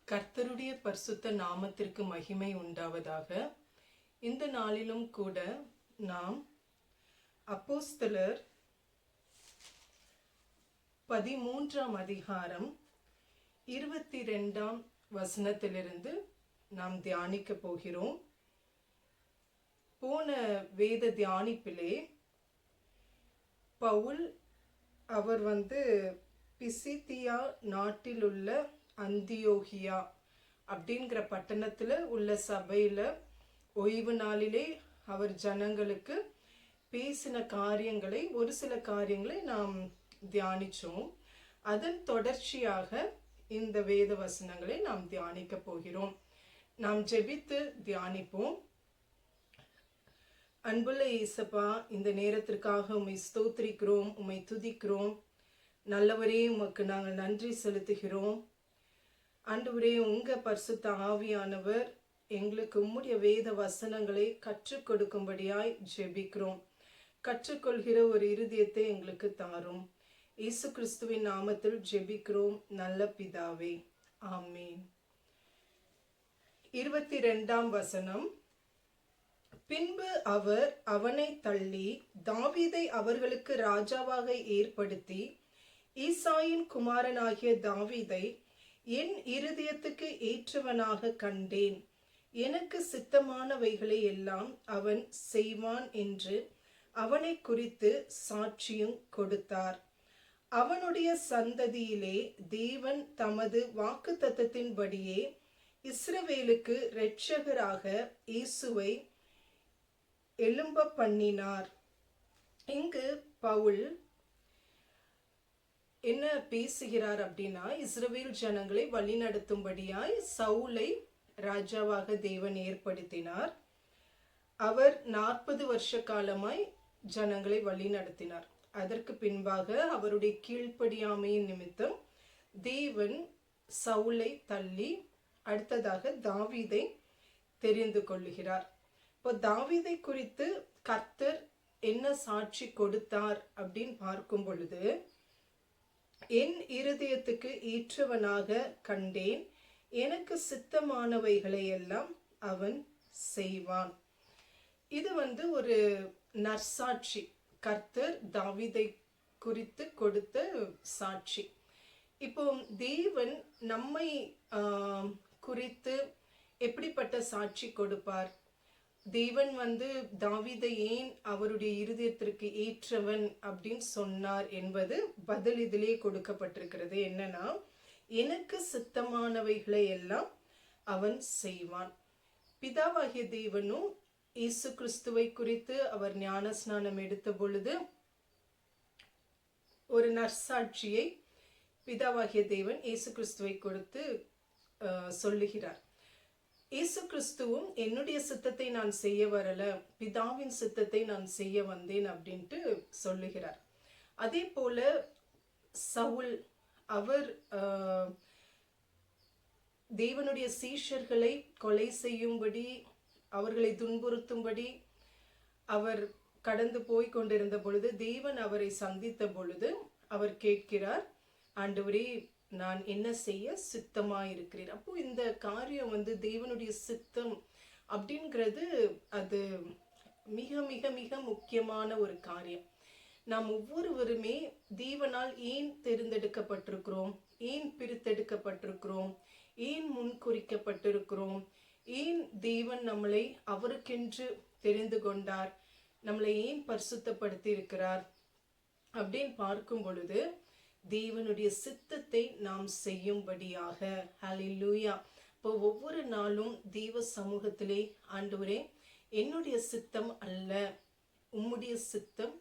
கர்த்தருடைய பரிசுத்த நாமத்திற்கு மகிமை உண்டாவதாக. இந்த நாளிலும் கூட நாம் அப்போஸ்தலர் 13ஆம் அதிகாரம் 22ஆம் வசனத்திலிருந்து நாம் தியானிக்க போகிறோம். போன வேத தியானிப்பிலே பவுல் அவர் பிசித்தியா நாட்டில் உள்ள அந்தியோகியா அப்படிங்கிற பட்டணத்துல உள்ள சபையில ஓய்வு நாளிலே அவர் ஜனங்களுக்கு பேசின காரியங்களை, ஒரு சில காரியங்களை நாம் தியானிச்சோம். அதன் தொடர்ச்சியாக இந்த வேத வசனங்களை நாம் தியானிக்க போகிறோம். நாம் ஜெபித்து தியானிப்போம். அன்புள்ள இயேசப்பா, இந்த நேரத்திற்காக உம்மை ஸ்தோத்திரிக்கிறோம், உம்மை துதிக்கிறோம். நல்லவரே, உமக்கு நாங்கள் நன்றி செலுத்துகிறோம். ஆண்டவரே, உங்க பரிசுத்த ஆவியானவர் எங்களுக்கு உம்முடைய வேத வசனங்களை கற்றுக் கொடுக்கும்படியாய் ஜெபிக்கிறோம். கற்றுக்கொள்கிற ஒரு இருதயத்தை எங்களுக்கு தாரும். இயேசு கிறிஸ்துவின் நாமத்தில் ஜெபிக்கிறோம் நல்ல பிதாவே, ஆமீன். 22ஆம் வசனம். பின்பு அவர் அவனை தள்ளி தாவீதை அவர்களுக்கு ராஜாவாக ஏற்படுத்தி, ஈசாயின் குமாரனாகிய தாவீதை என் இருதயத்துக்கு ஏற்றவனாக கண்டேன், எனக்கு சித்தமானவைகளை எல்லாம் அவன் செய்வான் என்று அவனை குறித்து சாட்சியும் கொடுத்தார். அவனுடைய சந்ததியிலே தேவன் தமது வாக்குத்தத்தத்தின்படியே இஸ்ரவேலுக்கு இரட்சகராக இயேசுவை எழும்ப பண்ணினார். இங்கு பவுல் என்ன பேசுகிறார் அப்படின்னா, இஸ்ரவேல் ஜனங்களை வழிநடத்தும்படியாய் சவுலை ராஜாவாக தேவன் ஏற்படுத்தினார். அவர் 40 வருஷ காலமாய் ஜனங்களை வழி நடத்தினார். அதற்கு பின்பாக அவருடைய கீழ்ப்படியாமையின் நிமித்தம் தேவன் சவுலை தள்ளி அடுத்ததாக தாவீதை தெரிந்து கொள்ளுகிறார். இப்போ தாவீதை குறித்து கர்த்தர் என்ன சாட்சி கொடுத்தார் அப்படின்னு பார்க்கும் பொழுது, என் இருதயத்துக்கு ஏற்றவனாக கண்டேன், எனக்கு சித்தமானவைகளை எல்லாம் அவன் செய்வான். இது ஒரு நற்சாட்சி, கர்த்தர் தாவீதை குறித்து கொடுத்த சாட்சி. இப்போ தேவன் நம்மை குறித்து எப்படிப்பட்ட சாட்சி கொடுப்பார்? தேவன் தாவீதை ஏன் அவருடைய இருதயத்திற்கு ஏற்றவன் அப்படின்னு சொன்னார் என்பது பதில் இதிலே கொடுக்கப்பட்டிருக்கிறது. என்னன்னா, எனக்கு சித்தமானவைகளை எல்லாம் அவன் செய்வான். பிதாவாகிய தேவனும் இயேசு கிறிஸ்துவை குறித்து அவர் ஞானஸ்நானம் எடுத்த பொழுது ஒரு நற்சாட்சியை பிதாவாகிய தேவன் இயேசு கிறிஸ்துவை கொடுத்து சொல்லுகிறார். இயேசு கிறிஸ்துவும் என்னுடைய சித்தத்தை நான் செய்ய வரல, பிதாவின் சித்தத்தை நான் செய்ய வந்தேன் அப்படின்ட்டு சொல்லுகிறார். அதே போல சவுல், அவர் தேவனுடைய சீஷர்களை கொலை செய்யும்படி, அவர்களை துன்புறுத்தும்படி அவர் கடந்து போய் கொண்டிருந்த பொழுது தேவன் அவரை சந்தித்த பொழுது அவர் கேட்கிறார், ஆண்டவரே, நான் என்ன செய்ய சித்தமாயிருக்கிறேன். அப்போ இந்த காரியம் தேவனுடைய சித்தம் அப்படிங்கிறது அது மிக மிக மிக முக்கியமான ஒரு காரியம். நாம் ஒவ்வொருவருமே தேவனால் ஏன் தேர்ந்தெடுக்கப்பட்டிருக்கிறோம், ஏன் பிரித்தெடுக்கப்பட்டிருக்கிறோம், ஏன் முன்குறிக்கப்பட்டிருக்கிறோம், ஏன் தேவன் நம்மளை அவருக்கென்று தெரிந்து கொண்டார், நம்மளை ஏன் பரிசுத்தப்படுத்தி இருக்கிறார் அப்படின்னு பார்க்கும் பொழுது தேவனுடைய சித்தத்தை நாம் செய்யும்படியாக. ஹல்லேலூயா. இப்போ ஒவ்வொரு நாளும் தேவ சமூகத்திலே, ஆண்டவரே, என்னுடைய சித்தம் அல்ல, உம்முடைய சித்தம்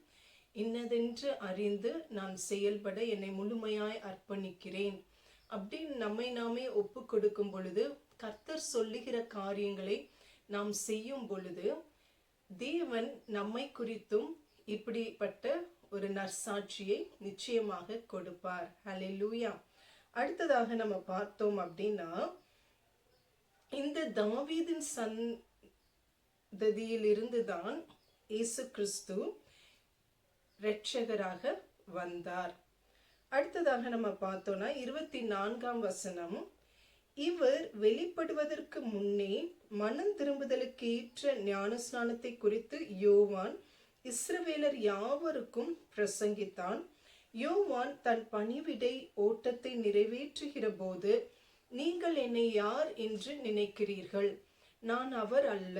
இன்னதென்று அறிந்து நான் செயல்பட என்னை முழுமையாய் அர்ப்பணிக்கிறேன் அப்படின்னு நம்மை நாமே ஒப்பு கொடுக்கும் பொழுது, கர்த்தர் சொல்லுகிற காரியங்களை நாம் செய்யும் பொழுது தேவன் நம்மை குறித்தும் இப்படிப்பட்ட ஒரு நற்சாட்சியை நிச்சயமாக கொடுப்பார். ஹல்லேலூயா. அடுத்ததாக நம்ம பார்த்தோம் அப்படின்னா, இந்த தாவீதின் சந்ததியில் இருந்துதான் இயேசு கிறிஸ்து இரட்சகராக வந்தார். அடுத்ததாக நம்ம பார்த்தோம்னா 24ஆம் வசனம். இவர் வெளிப்படுவதற்கு முன்னே மனம் திரும்புதலுக்கு ஏற்ற ஞானஸ்நானத்தை குறித்து யோவான் இஸ்ரவேலர் யாவருக்கும் பிரசங்கித்தான். யோவான் தன் பணிவிடை ஓட்டத்தை நிறைவேற்றுகிற போது, நீங்கள் என்னை யார் என்று நினைக்கிறீர்கள்? நான் அவர் அல்ல,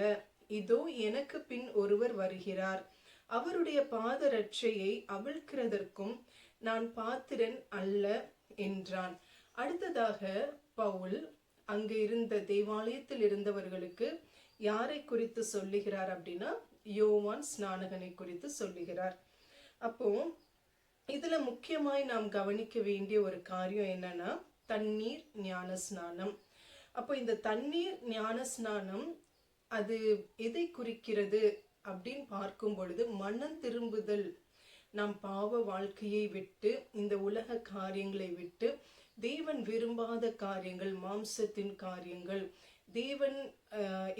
இதோ எனக்கு பின் ஒருவர் வருகிறார், அவருடைய பாதரட்சையை அவிழ்க்கிறதற்கும் நான் பாத்திரன் அல்ல என்றான். அடுத்ததாக பவுல் அங்கு இருந்த தேவாலயத்தில் இருந்தவர்களுக்கு யாரை குறித்து சொல்லுகிறார் அப்படின்னா, யோவான் ஸ்நானகனை குறித்து சொல்லுகிறார். அப்போ இதுல முக்கியமாய் நாம் கவனிக்க வேண்டிய ஒரு காரியம் என்னன்னா, தண்ணீர் ஞான ஸ்நானம். அப்போ இந்த தண்ணீர் ஞான ஸ்நானம் அது எதை குறிக்கிறது அப்படின்னு பார்க்கும் பொழுது, மனம் திரும்புதல். நாம் பாவ வாழ்க்கையை விட்டு, இந்த உலக காரியங்களை விட்டு, தேவன் விரும்பாத காரியங்கள், மாம்சத்தின் காரியங்கள், தேவன்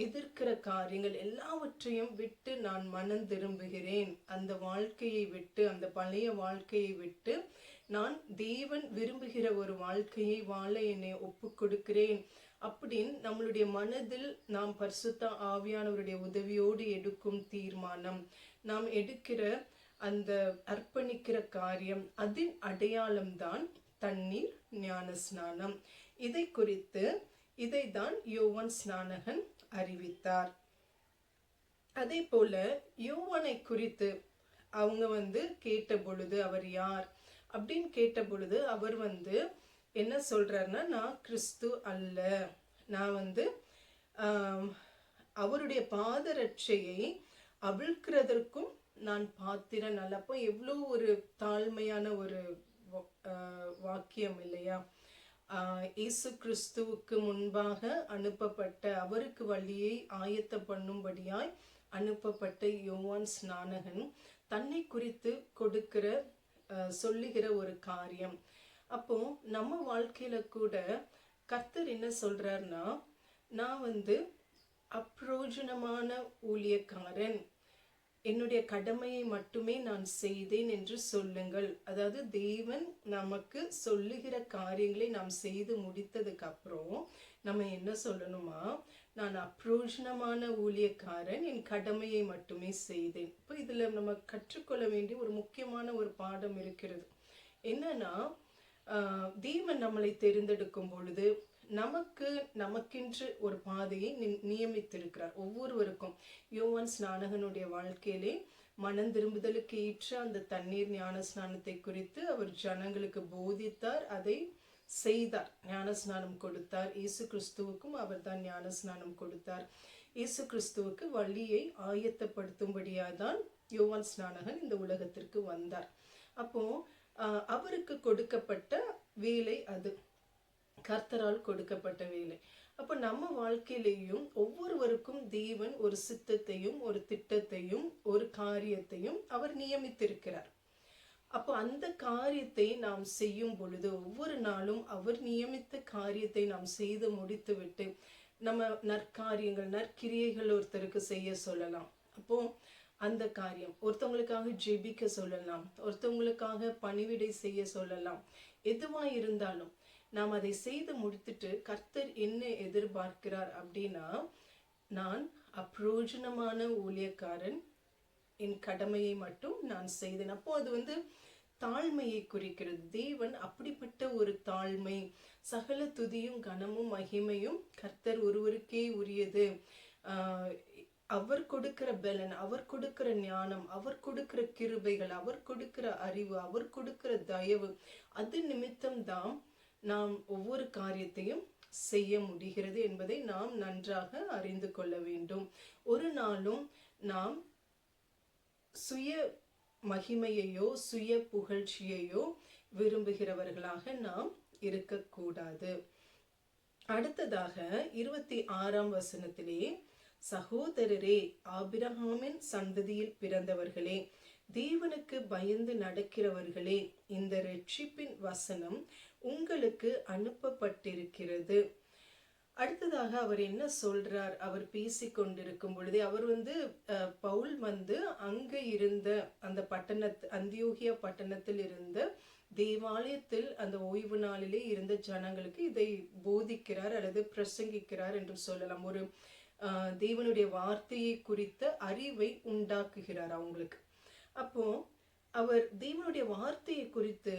எதிர்க்கிற காரியங்கள் எல்லாவற்றையும் விட்டு நான் மனம் திரும்புகிறேன். அந்த வாழ்க்கையை விட்டு, அந்த பழைய வாழ்க்கையை விட்டு நான் தேவன் விரும்புகிற ஒரு வாழ்க்கையை வாழ என்னை ஒப்பு கொடுக்கிறேன் அப்படின்னு நம்மளுடைய மனதில் நாம் பரிசுத்த ஆவியானவருடைய உதவியோடு எடுக்கும் தீர்மானம், நாம் எடுக்கிற அந்த அர்ப்பணிக்கிற காரியம், அதன் அடையாளம்தான் தண்ணீர் ஞான ஸ்நானம். இதை குறித்து இதைதான் யோவான் ஸ்நானகன் அறிவித்தார். அதே போல யோவானை குறித்து அவங்க கேட்ட பொழுது, அவர் யார் அப்படின்னு கேட்ட பொழுது, அவர் என்ன சொல்றாருன்னா, நான் கிறிஸ்து அல்ல, நான் அவருடைய பாதரட்சையை அவிழ்க்கிறதற்கும் நான் பாத்திரன் அல்ல. அப்போ எவ்வளோ ஒரு தாழ்மையான ஒரு வாக்கியம் இல்லையா? இயேசு கிறிஸ்துவுக்கு முன்பாக அனுப்பப்பட்ட, அவருக்கு வழியை ஆயத்த பண்ணும்படியாய் அனுப்பப்பட்ட யோவான் ஸ்நானகன் தன்னை குறித்து கொடுக்கிற சொல்லுகிற ஒரு காரியம். அப்போ நம்ம வாழ்க்கையில கூட கர்த்தர் என்ன சொல்றாருன்னா, நான் அப்பிரோஜனமான ஊழியக்காரன், என்னுடைய கடமையை மட்டுமே நான் செய்தேன் என்று சொல்லுங்கள். அதாவது தேவன் நமக்கு சொல்லுகிற காரியங்களை நாம் செய்து முடித்ததுக்கு அப்புறம் நம்ம என்ன சொல்லணுமா, நான் அப்பிரோஜனமான ஊழியக்காரன், என் கடமையை மட்டுமே செய்தேன். இப்போ இதுல நம்ம கற்றுக்கொள்ள வேண்டிய ஒரு முக்கியமான ஒரு பாடம் இருக்கிறது. என்னன்னா, தேவன் நம்மளை தெரிந்தெடுக்கும் பொழுது நமக்கென்று ஒரு பாதையை நியமித்திருக்கிறார் ஒவ்வொருவருக்கும். யோவான் ஸ்நானகனுடைய வாழ்க்கையிலே மனம் திரும்புதலுக்கு ஏற்ற அந்த தண்ணீர் ஞான ஸ்நானத்தை குறித்து அவர் ஜனங்களுக்கு போதித்தார், அதை செய்தார், ஞான ஸ்நானம் கொடுத்தார். இயேசு கிறிஸ்துவுக்கும் அவர் தான் ஞான ஸ்நானம் கொடுத்தார். இயேசு கிறிஸ்துவுக்கு வழியை ஆயத்தப்படுத்தும்படியாதான் யோவான் ஸ்நானகன் இந்த உலகத்திற்கு வந்தார். அப்போ அவருக்கு கொடுக்கப்பட்ட வேலை, அது கர்த்தரால் கொடுக்கப்பட்ட வேலை. அப்ப நம்ம வாழ்க்கையிலேயும் ஒவ்வொருவருக்கும் தேவன் ஒரு சித்தத்தையும் ஒரு திட்டத்தையும் ஒரு காரியத்தையும் அவர் நியமித்திருக்கிறார். அப்போ அந்த காரியத்தை நாம் செய்யும் பொழுது, ஒவ்வொரு நாளும் அவர் நியமித்த காரியத்தை நாம் செய்து முடித்து விட்டு, நம்ம நற்காரியங்கள் நற்கிரியைகள் ஒருத்தருக்கு செய்ய சொல்லலாம். அப்போ அந்த காரியம் ஒருத்தவங்களுக்காக ஜெபிக்க சொல்லலாம், ஒருத்தவங்களுக்காக பணிவிடை செய்ய சொல்லலாம். எதுவா இருந்தாலும் நாம் அதை செய்து முடித்துட்டு கர்த்தர் என்ன எதிர்பார்க்கிறார் அப்படின்னா, நான் அப்பிரோஜனமான ஊழியக்காரன், என் கடமையை மட்டும் நான் செய்தேன். அப்போ அது தாழ்மையை குறிக்கிறது. தேவன் அப்படிப்பட்ட ஒரு தாழ்மை, சகல துதியும் கனமும் மகிமையும் கர்த்தர் ஒருவருக்கே உரியது. அவர் கொடுக்கிற பலன், அவர் கொடுக்கிற ஞானம், அவர் கொடுக்கிற கிருபைகள், அவர் கொடுக்கிற அறிவு, அவர் கொடுக்கிற தயவு, அது நிமித்தம்தான் நாம் ஒவ்வொரு காரியத்தையும் செய்ய முடிகிறது என்பதை நாம் நன்றாக அறிந்து கொள்ள வேண்டும். ஒரு நாளும் நாம் சுய மகிமையையோ சுய புகழ்ச்சியையோ விரும்புகிறவர்களாக நாம் இருக்கக்கூடாது. அடுத்ததாக 26ஆம் வசனத்திலே, சகோதரரே, ஆபிரகாமின் சந்ததியில் பிறந்தவர்களே, தேவனுக்கு பயந்து நடக்கிறவர்களே, இந்த இரட்சிப்பின் வசனம் உங்களுக்கு அனுப்பப்பட்டிருக்கிறது. அடுத்ததாக அவர் என்ன சொல்றார்? அவர் பேசிக்கொண்டிருக்கும் பொழுதே அவர் பவுல் அங்க இருந்த அந்த அந்தியோகியா பட்டணத்தில் இருந்த தேவாலயத்தில் அந்த ஓய்வு நாளிலே இருந்த ஜனங்களுக்கு இதை போதிக்கிறார் அல்லது பிரசங்கிக்கிறார் என்று சொல்லலாம். ஒரு தேவனுடைய வார்த்தையை குறித்த அறிவை உண்டாக்குகிறார் அவங்களுக்கு. அப்போ அவர் தேவனுடைய வார்த்தையை குறித்து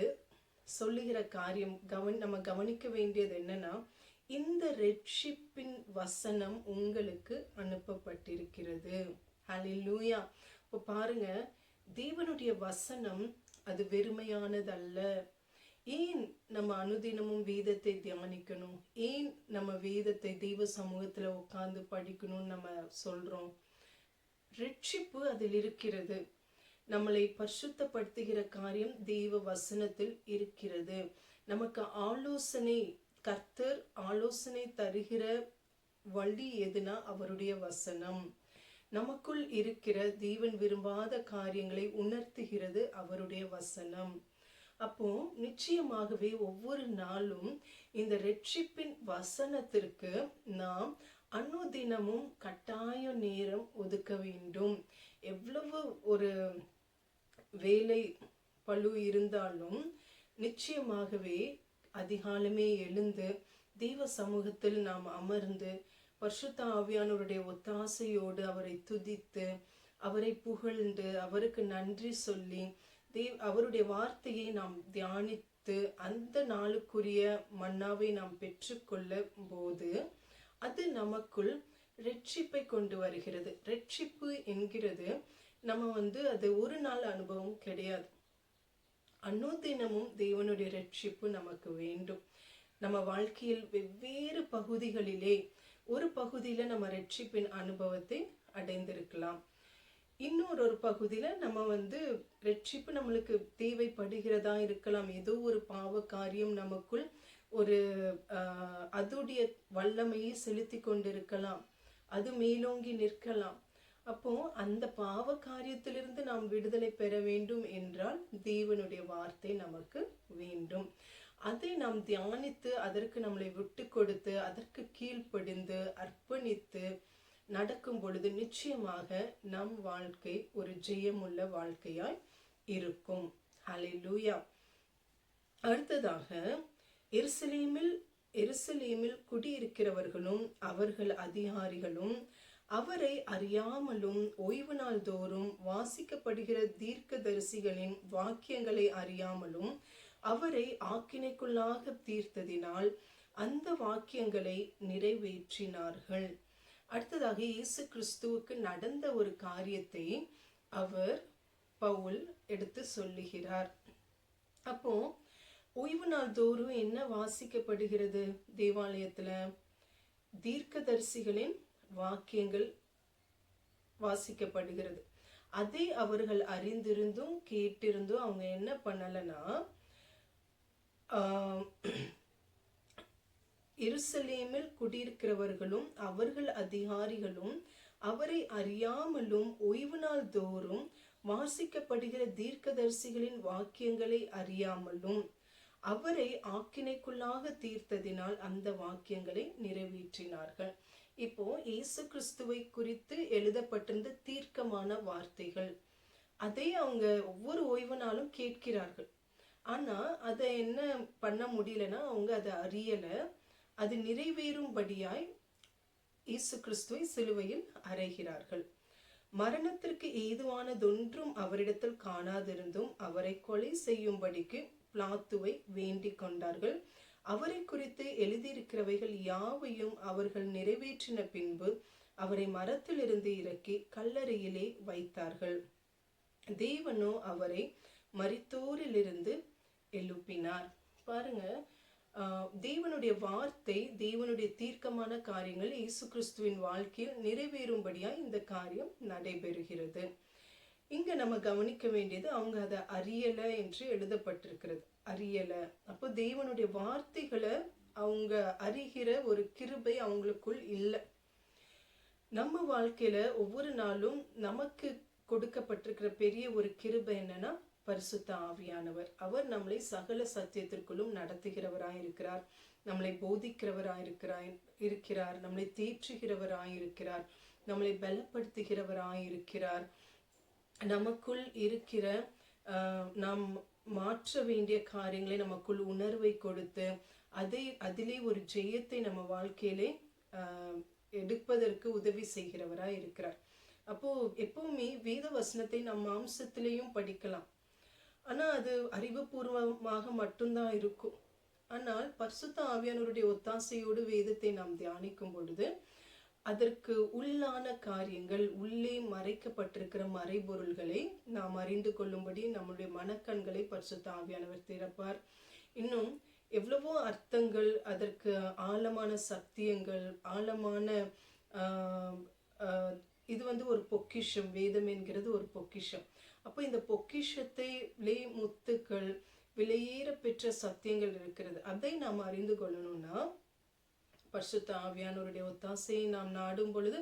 சொல்லுகிற காரியம் நம்ம கவனிக்க வேண்டியது என்னன்னா, இந்த ரட்சிப்பின் வசனம் உங்களுக்கு அனுப்பப்பட்டிருக்கிறது. ஹல்லேலூயா. இப்போ பாருங்க, தேவனுடைய வசனம் அது வெறுமையானதல்ல. ஏன் நம்ம அனுதினமும் வேதத்தை தியானிக்கணும்? ஏன் நம்ம வேதத்தை தெய்வ சமூகத்துல உட்கார்ந்து படிக்கணும்னு நம்ம சொல்றோம்? ரட்சிப்பு அதில் இருக்கிறது. நம்மளை பரிசுத்தப்படுத்துகிற காரியம் தெய்வ வசனத்தில் இருக்கிறது. நமக்கு ஆலோசனை, கர்த்தர் ஆலோசனை தருகிற வழி எதுனா அவருடைய வசனம். நமக்குள் இருக்கிற தேவன் விரும்பாத காரியங்களை உணர்த்துகிறது அவருடைய வசனம். அப்போ நிச்சயமாகவே ஒவ்வொரு நாளும் இந்த ரட்சிப்பின் வசனத்திற்கு நாம் அனுதினமும் கட்டாய நேரம் ஒதுக்க வேண்டும். எவ்வளவு ஒரு வேலை பளு இருந்தாலும் நிச்சயமாகவே அதிகாலமே எழுந்து தெய்வ சமூகத்தில் நாம் அமர்ந்து பரிசுத்த ஆவியானவருடைய ஒத்தாசையோடு அவரை துதித்து அவரை புகழ்ந்து அவருக்கு நன்றி சொல்லி அவருடைய வார்த்தையை நாம் தியானித்து அந்த நாளுக்குரிய மன்னாவை நாம் பெற்றுக்கொள்ளும் போது அது நமக்குள் ரட்சிப்பை கொண்டு வருகிறது. ரட்சிப்பு என்கிறது நம்ம அது ஒரு நாள் அனுபவம் கிடையாது. அனுதினமும் தேவனுடைய ரட்சிப்பு நமக்கு வேண்டும். நம்ம வாழ்க்கையில் வெவ்வேறு பகுதிகளிலே ஒரு பகுதியில நம்ம ரட்சிப்பின் அனுபவத்தை அடைந்திருக்கலாம். இன்னொரு பகுதியில நம்ம ரட்சிப்பு நம்மளுக்கு தேவைப்படுகிறதா இருக்கலாம். ஏதோ ஒரு பாவ காரியம் நமக்குள் ஒரு அதுடைய வல்லமையை செலுத்தி கொண்டிருக்கலாம். அது மேலோங்கி நிற்கலாம். அப்போ அந்த பாவ காரியத்திலிருந்து நாம் விடுதலை பெற வேண்டும் என்றால் தேவனுடைய வார்த்தை நமக்கு வேண்டும். அதை நாம் தியானித்து அதற்கு நம்மளை விட்டு கொடுத்து அதற்கு கீழ்ப்படிந்து அர்ப்பணித்து நடக்கும் பொழுது நிச்சயமாக நம் வாழ்க்கை ஒரு ஜெயமுள்ள வாழ்க்கையாய் இருக்கும். ஹல்லேலூயா. அடுத்ததாக எருசலேமில் குடியிருக்கிறவர்களும் அவர்கள் அதிகாரிகளும் அவரை அறியாமலும் ஓய்வு நாள் தோறும் வாசிக்கப்படுகிற தீர்க்கதரிசிகளின் வாக்கியங்களை அறியாமலும் அவரை ஆக்கினைக்குள்ளாக தீர்த்ததினால் அந்த வாக்கியங்களை நிறைவேற்றினார்கள். அடுத்ததாக இயேசு கிறிஸ்துவுக்கு நடந்த ஒரு காரியத்தை பவுல் எடுத்து சொல்லுகிறார். அப்போ ஓய்வு நாள் தோறும் என்ன வாசிக்கப்படுகிறது? தேவாலயத்துல தீர்க்கதரிசிகளின் வாக்கியங்கள் வாசிக்கப்படுகிறது. அதை அவர்கள் அறிந்திருந்தும் கேட்டிருந்தும் அவங்க என்ன பண்ணலன்னா, எருசலேமில் குடியிருக்கிறவர்களும் அவர்கள் அதிகாரிகளும் அவரை அறியாமலும் ஓய்வு நாள் தோறும் வாசிக்கப்படுகிற தீர்க்கதரிசிகளின் வாக்கியங்களை அறியாமலும் அவரை ஆக்கினைக்குள்ளாக தீர்த்ததினால் அந்த வாக்கியங்களை நிறைவேற்றினார்கள். இப்போ இயேசு கிறிஸ்துவை குறித்து எழுதப்பட்டிருந்த தீர்க்கமான வார்த்தைகள் அதை அவங்க ஒவ்வொரு ஓய்வு நாளும் கேட்கிறார்கள். ஆனா அதை என்ன பண்ண முடியலன்னா அவங்க அதை அறியல. அது நிறைவேறும்படியாய் இயேசு கிறிஸ்துவை சிலுவையில் அறைகிறார்கள். மரணத்திற்கு ஏதுவானதொன்றும் அவரிடத்தில் காணாதிருந்தும் அவரை கொலை செய்யும்படிக்கு பிலாத்துவை வேண்டிக் கொண்டார்கள். அவரை குறித்து எழுதியிருக்கிறவைகள் யாவையும் அவர்கள் நிறைவேற்றின பின்பு அவரை மரத்திலிருந்து இறக்கி கல்லறையிலே வைத்தார்கள். தேவனோ அவரை மரித்தோரிலிருந்து எழுப்பினார். பாருங்க, தேவனுடைய வார்த்தை, தேவனுடைய தீர்க்கமான காரியங்கள் இயேசு கிறிஸ்துவின் வாழ்க்கையில் நிறைவேறும்படியா இந்த காரியம் நடைபெறுகிறது. இங்க நம்ம கவனிக்க வேண்டியது, அவங்க அதை அறியல என்று எழுதப்பட்டிருக்கிறது. அறியல. அப்போ தேவனுடைய வார்த்தைகளை அவங்க அறிகிற ஒரு கிருபை அவங்களுக்குள் இல்லை. நம்ம வாழ்க்கையில ஒவ்வொரு நாளும் நமக்கு கொடுக்கப்பட்டிருக்கிற பெரிய ஒரு கிருபை என்னன்னா பரிசுத்த ஆவியானவர். அவர் நம்மளை சகல சத்தியத்திற்குள்ளும் நடத்துகிறவராயிருக்கிறார், நம்மளை போதிக்கிறவராயிருக்கிறார், நம்மளை தேற்றுகிறவராயிருக்கிறார், நம்மளை பலப்படுத்துகிறவராயிருக்கிறார். நமக்குள் இருக்கிற நாம் மாற்ற வேண்டிய காரியங்களை நமக்குள் உணர்வை கொடுத்து அதிலே ஒரு ஜெயத்தை நம்ம வாழ்க்கையிலே எடுப்பதற்கு உதவி செய்கிறவராய் இருக்கிறார். அப்போ எப்பவுமே வேத வசனத்தை நம் மாம்சத்திலேயும் படிக்கலாம், ஆனா அது அறிவுபூர்வமாக மட்டும்தான் இருக்கும். ஆனால் பரிசுத்த ஆவியானவருடைய ஒத்தாசையோடு வேதத்தை நாம் தியானிக்கும் பொழுது அதற்கு உள்ளான காரியங்கள், உள்ளே மறைக்கப்பட்டிருக்கிற மறைபொருள்களை நாம் அறிந்து கொள்ளும்படி நம்முடைய மனக்கண்களை பரிசுத்த ஆவியானவர் திறப்பார். இன்னும் எவ்வளவோ அர்த்தங்கள், அதற்கு ஆழமான சத்தியங்கள், ஆழமான இது ஒரு பொக்கிஷம். வேதம் என்கிறது ஒரு பொக்கிஷம். அப்போ இந்த பொக்கிஷத்தை முத்துக்கள், விலையேற பெற்ற சத்தியங்கள் இருக்கிறது. அதை நாம் அறிந்து கொள்ளணும்னா பரிசுத்த ஆவியானவருடைய ஒத்தாசையை நாம் நாடும் பொழுது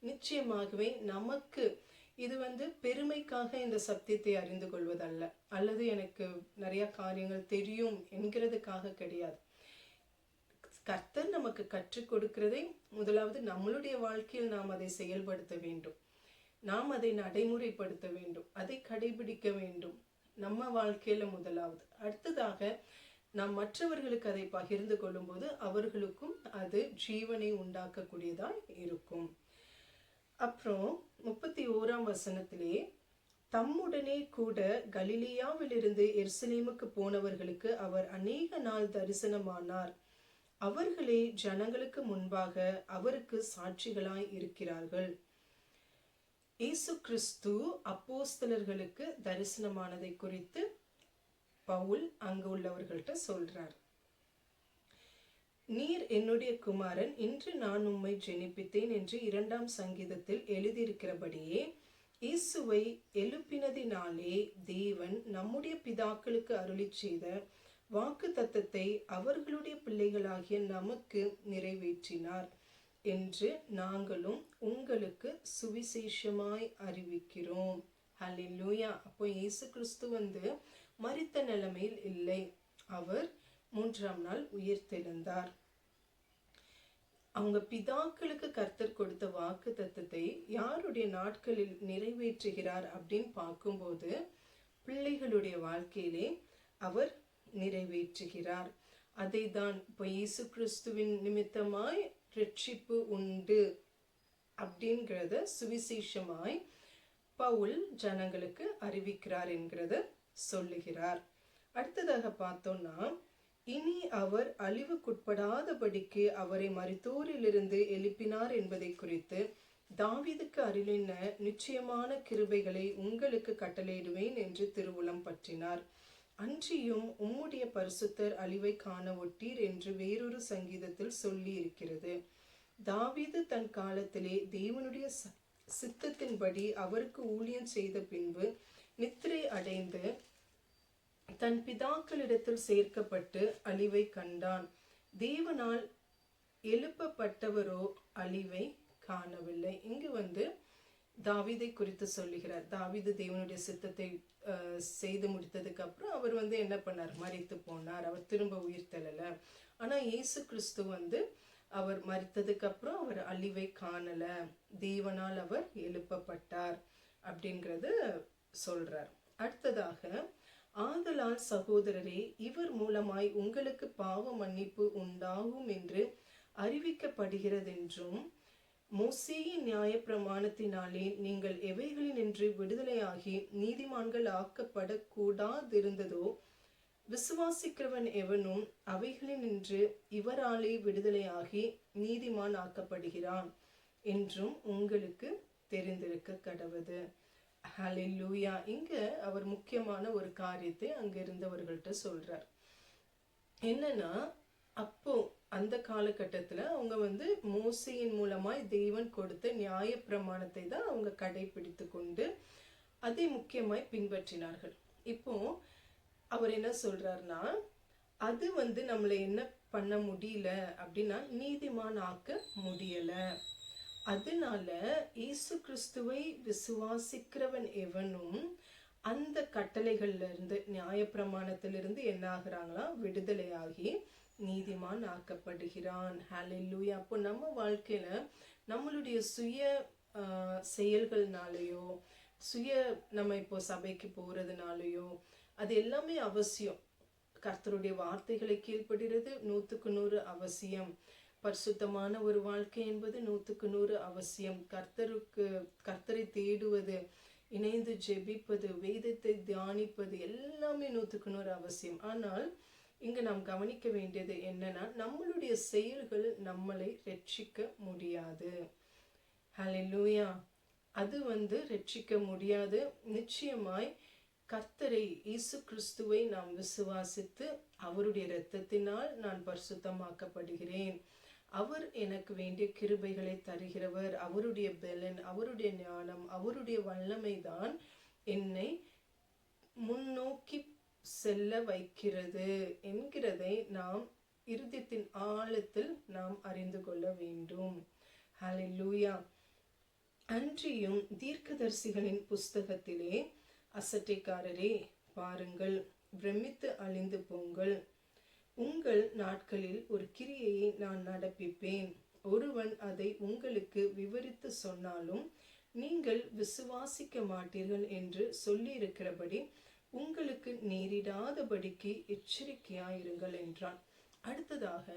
நிச்சயமாகவே நமக்கு இது பெருமைக்காக இந்த சத்தியத்தை அறிந்து கொள்வதல்ல, அல்லது எனக்கு நிறைய காரியங்கள் தெரியும் என்கிறதுக்காக கிடையாது. கர்த்தர் நமக்கு கற்றுக் கொடுக்கிறதை முதலாவது நம்மளுடைய வாழ்க்கையில் நாம் அதை செயல்படுத்த வேண்டும், நாம் அதை நடைமுறைப்படுத்த வேண்டும், அதை கடைபிடிக்க வேண்டும் நம்ம வாழ்க்கையில முதலாவது. அடுத்ததாக நாம் மற்றவர்களுக்கு அதை பகிர்ந்து கொள்ளும் போது அவர்களுக்கும் அது ஜீவனை உண்டாக்கக்கூடியதாய் இருக்கும். அப்புறம் 31ஆம் வசனத்திலே, தம்முடனே கூட கலிலியாவிலிருந்து எருசலேமுக்கு போனவர்களுக்கு அவர் அநேக நாள் தரிசனமானார். அவர்களே ஜனங்களுக்கு முன்பாக அவருக்கு சாட்சிகளாய் இருக்கிறார்கள். இயேசு கிறிஸ்து அப்போஸ்தலர்களுக்கு தரிசனமானதை குறித்து பவுல் அங்கு உள்ளவர்கள்ட்ட சொல்றார். நீர் என்னுடைய குமாரன், இன்று நான் உம்மை ஜெனிப்பித்தேன் என்று 2ஆம் சங்கீதத்தில் எழுதியிருக்கிறபடியே இயேசுவை எழுப்பினதினாலே தேவன் நம்முடைய பிதாக்களுக்கு அருளிச் செய்த வாக்கு தத்தத்தை அவர்களுடைய பிள்ளைகளாகிய நமக்கு நிறைவேற்றினார் என்று நாங்களும் உங்களுக்கு சுவிசேஷமாய் அறிவிக்கிறோம். ஹல்லேலூயா. அப்போ இயேசு கிறிஸ்து மரித்த நிலைமையில் இல்லை, அவர் 3ஆம் நாள் உயிர்த்தெழுந்தார். அவங்க பிதாக்களுக்கு கர்த்தர் கொடுத்த வாக்கு தத்தத்தை யாருடைய நாட்களில் நிறைவேற்றுகிறார் அப்படின்னு பார்க்கும்போது பிள்ளைகளுடைய வாழ்க்கையிலே அவர் நிறைவேற்றுகிறார். அதை தான் இப்போ இயேசு கிறிஸ்துவின் நிமித்தமாய் ரட்சிப்பு உண்டு அப்படிங்கிறத சுவிசேஷமாய் பவுல் ஜனங்களுக்கு அறிவிக்கிறார் என்கிறத சொல்லுகிறார். அடுத்ததாக பார்த்தோம்னா, இனி அவர் அழிவுக்குட்படாதபடிக்கு அவரை மரித்தோரிலிருந்து எழுப்பினார் என்பதை குறித்து தாவீதுக்கு அருளின நிச்சயமான கிருபைகளை உங்களுக்கு கட்டளையிடுவேன் என்று திருவுளம் பற்றினார். அன்றியும் உம்முடைய பரிசுத்தர் அழிவை காண ஒட்டீர் என்று வேறொரு சங்கீதத்தில் சொல்லி இருக்கிறது. தாவீது தன் காலத்திலே தேவனுடைய சித்தத்தின்படி அவருக்கு ஊழியம் செய்த பின்பு நித்திரை அடைந்து தன் பிதாக்களிடத்தில் சேர்க்கப்பட்டு அழிவை கண்டான். தேவனால் எழுப்பப்பட்டவரோ அழிவை காணவில்லை. இங்கு தாவீதை குறித்து சொல்லுகிறார். தாவீது தேவனுடைய சித்தத்தை செய்து முடித்ததுக்கு அப்புறம் அவர் என்ன பண்ணார்? மரித்து போனார். அவர் திரும்ப உயிர் தெழல. ஆனா இயேசு கிறிஸ்து அவர் மரித்ததுக்கு அப்புறம் அவர் அழிவை காணல, தேவனால் அவர் எழுப்பப்பட்டார் அப்படிங்கறது சொல்றார். அடுத்ததாக, ஆதலால் சகோதரரே, இவர் மூலமாய் உங்களுக்கு பாவ மன்னிப்பு உண்டாகும் என்று அறிவிக்கப்படுகிறதென்றும் மோசேயின் நியாய பிரமாணத்தினாலே நீங்கள் எவைகளினின்று விடுதலையாகி நீதிமான்கள் ஆக்கப்படக்கூடாதிருந்ததோ விசுவாசிக்கிறவன் எவனும் அவைகளினின்று இவராலே விடுதலையாகி நீதிமான் ஆக்கப்படுகிறான் என்றும் உங்களுக்கு தெரிந்திருக்க கடவது. ஹல்லேலூயா. இங்க அவர் முக்கியமான ஒரு காரியத்தை அங்க இருந்தவர்கள்ட்ட சொல்றார். என்னன்னா, அப்போ அந்த காலகட்டத்துல அவங்க மோசேயின் மூலமாய் தேவன் கொடுத்த நியாய பிரமாணத்தை தான் அவங்க கடைபிடித்து கொண்டு அதை முக்கியமாய் பின்பற்றினார்கள். இப்போ அவர் என்ன சொல்றாருன்னா, அது நம்மளை என்ன பண்ண முடியல அப்படின்னா நீதிமான் ஆக்க முடியல. அதனால இயேசு கிறிஸ்துவை விசுவாசிக்கிறவன் எவனும் அந்த கட்டளைகள்ல இருந்து, நியாய பிரமாணத்திலிருந்து என்ன ஆகுறாங்களா? விடுதலையாகி நீதிமான் ஆக்கப்படுகிறான். ஹல்லேலூயா. அப்போ நம்ம வாழ்க்கையில நம்மளுடைய சுய செயல்கள்னாலேயோ, நம்ம இப்போ சபைக்கு போறதுனாலயோ, அது எல்லாமே அவசியம். கர்த்தருடைய வார்த்தைகளை கீழ்ப்படுகிறது 100க்கு 100 அவசியம். பரிசுத்தமான ஒரு வாழ்க்கை என்பது 100க்கு 100 அவசியம். கர்த்தரை தேடுவது, இணைந்து ஜெபிப்பது, வேதத்தை தியானிப்பது எல்லாமே 100க்கு 100 அவசியம். ஆனால் இங்க நாம் கவனிக்க வேண்டியது என்னன்னா, நம்மளுடைய செயல்கள் நம்மளை ரட்சிக்க முடியாது. ஹல்லேலூயா. அது ரட்சிக்க முடியாது. நிச்சயமாய் கர்த்தரை இயேசு கிறிஸ்துவை நாம் விசுவாசித்து அவருடைய இரத்தத்தினால் நான் பரிசுத்தமாக்கப்படுகிறேன், அவர் எனக்கு வேண்டிய கிருபைகளை தருகிறவர், அவருடைய பெலன், அவருடைய ஞானம், அவருடைய வல்லமை தான் என்னை முன்னோக்கி செல்ல வைக்கிறது என்கிறதை நாம் இருதயத்தின் ஆழத்தில் நாம் அறிந்து கொள்ள வேண்டும். ஹல்லேலூயா. அன்றியும் தீர்க்கதரிசிகளின் புஸ்தகத்திலே, அசட்டைக்காரரே பாருங்கள், பிரமித்து அழிந்து போங்கள், உங்கள் நாட்களில் ஒரு கிரியையை நான் நடப்பிப்பேன், ஒருவன் அதை உங்களுக்கு விவரித்து சொன்னாலும் நீங்கள் விசுவாசிக்க மாட்டீர்கள் என்று சொல்லியிருக்கிறபடி உங்களுக்கு நேரிடாதபடிக்கு எச்சரிக்கையாயிருங்கள் என்றான். அடுத்ததாக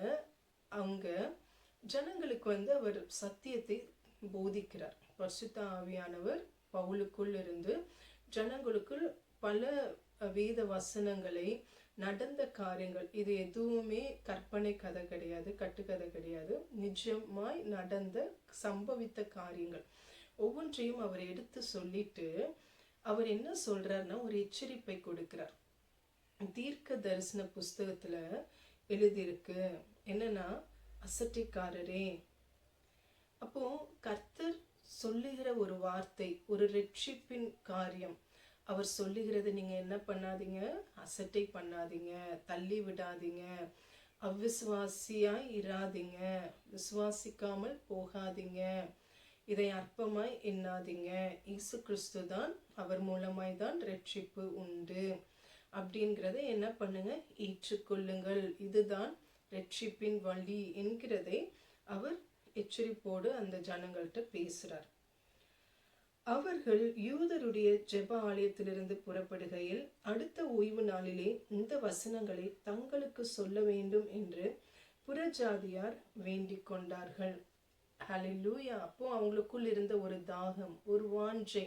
அவங்க ஜனங்களுக்கு அவர் சத்தியத்தை போதிக்கிறார். பரிசுத்த ஆவியானவர் பவுலுக்குள் இருந்து ஜனங்களுக்குள் பல வேத வசனங்களை, நடந்த காரியங்கள், இது எதுவுமே கற்பனை கதை கிடையாது, கட்டுக்கதை கிடையாது, நிஜமாய் நடந்த சம்பவித்த காரியங்கள் ஒவ்வொன்றையும் அவர் எடுத்து சொல்லிட்டு அவர் என்ன சொல்றாருன்னா ஒரு எச்சரிப்பை கொடுக்கிறார். தீர்க்க தரிசன புஸ்தகத்துல எழுதியிருக்கு என்னன்னா, அசட்டைக்காரரே. அப்போ கர்த்தர் சொல்லுகிற ஒரு வார்த்தை, ஒரு ரட்சிப்பின் காரியம், அவர் சொல்லுகிறது நீங்க என்ன பண்ணாதீங்க, அசட்டை பண்ணாதீங்க, தள்ளி விடாதீங்க, அவ்விசுவாசியாய் இராதீங்க, விசுவாசிக்காமல் போகாதீங்க, இதை அற்பமாய் எண்ணாதீங்க, இயேசு கிறிஸ்து தான், அவர் மூலமாய் தான் ரட்சிப்பு உண்டு அப்படிங்கிறத என்ன பண்ணுங்க, ஏற்றுக்கொள்ளுங்கள், இதுதான் ரட்சிப்பின் வழி என்கிறதை அவர் எச்சரிப்போடு அந்த ஜனங்கள்கிட்ட பேசுறார். அவர்கள் யூதருடைய ஜெப ஆலயத்திலிருந்து புறப்படுகையில் அடுத்த ஓய்வு நாளிலே இந்த வசனங்களை தங்களுக்கு சொல்ல வேண்டும் என்று புறஜாதியார் வேண்டிக் கொண்டார்கள். ஹல்லேலூயா. அப்போ அவங்களுக்குள் இருந்த ஒரு தாகம், ஒரு வாஞ்சை,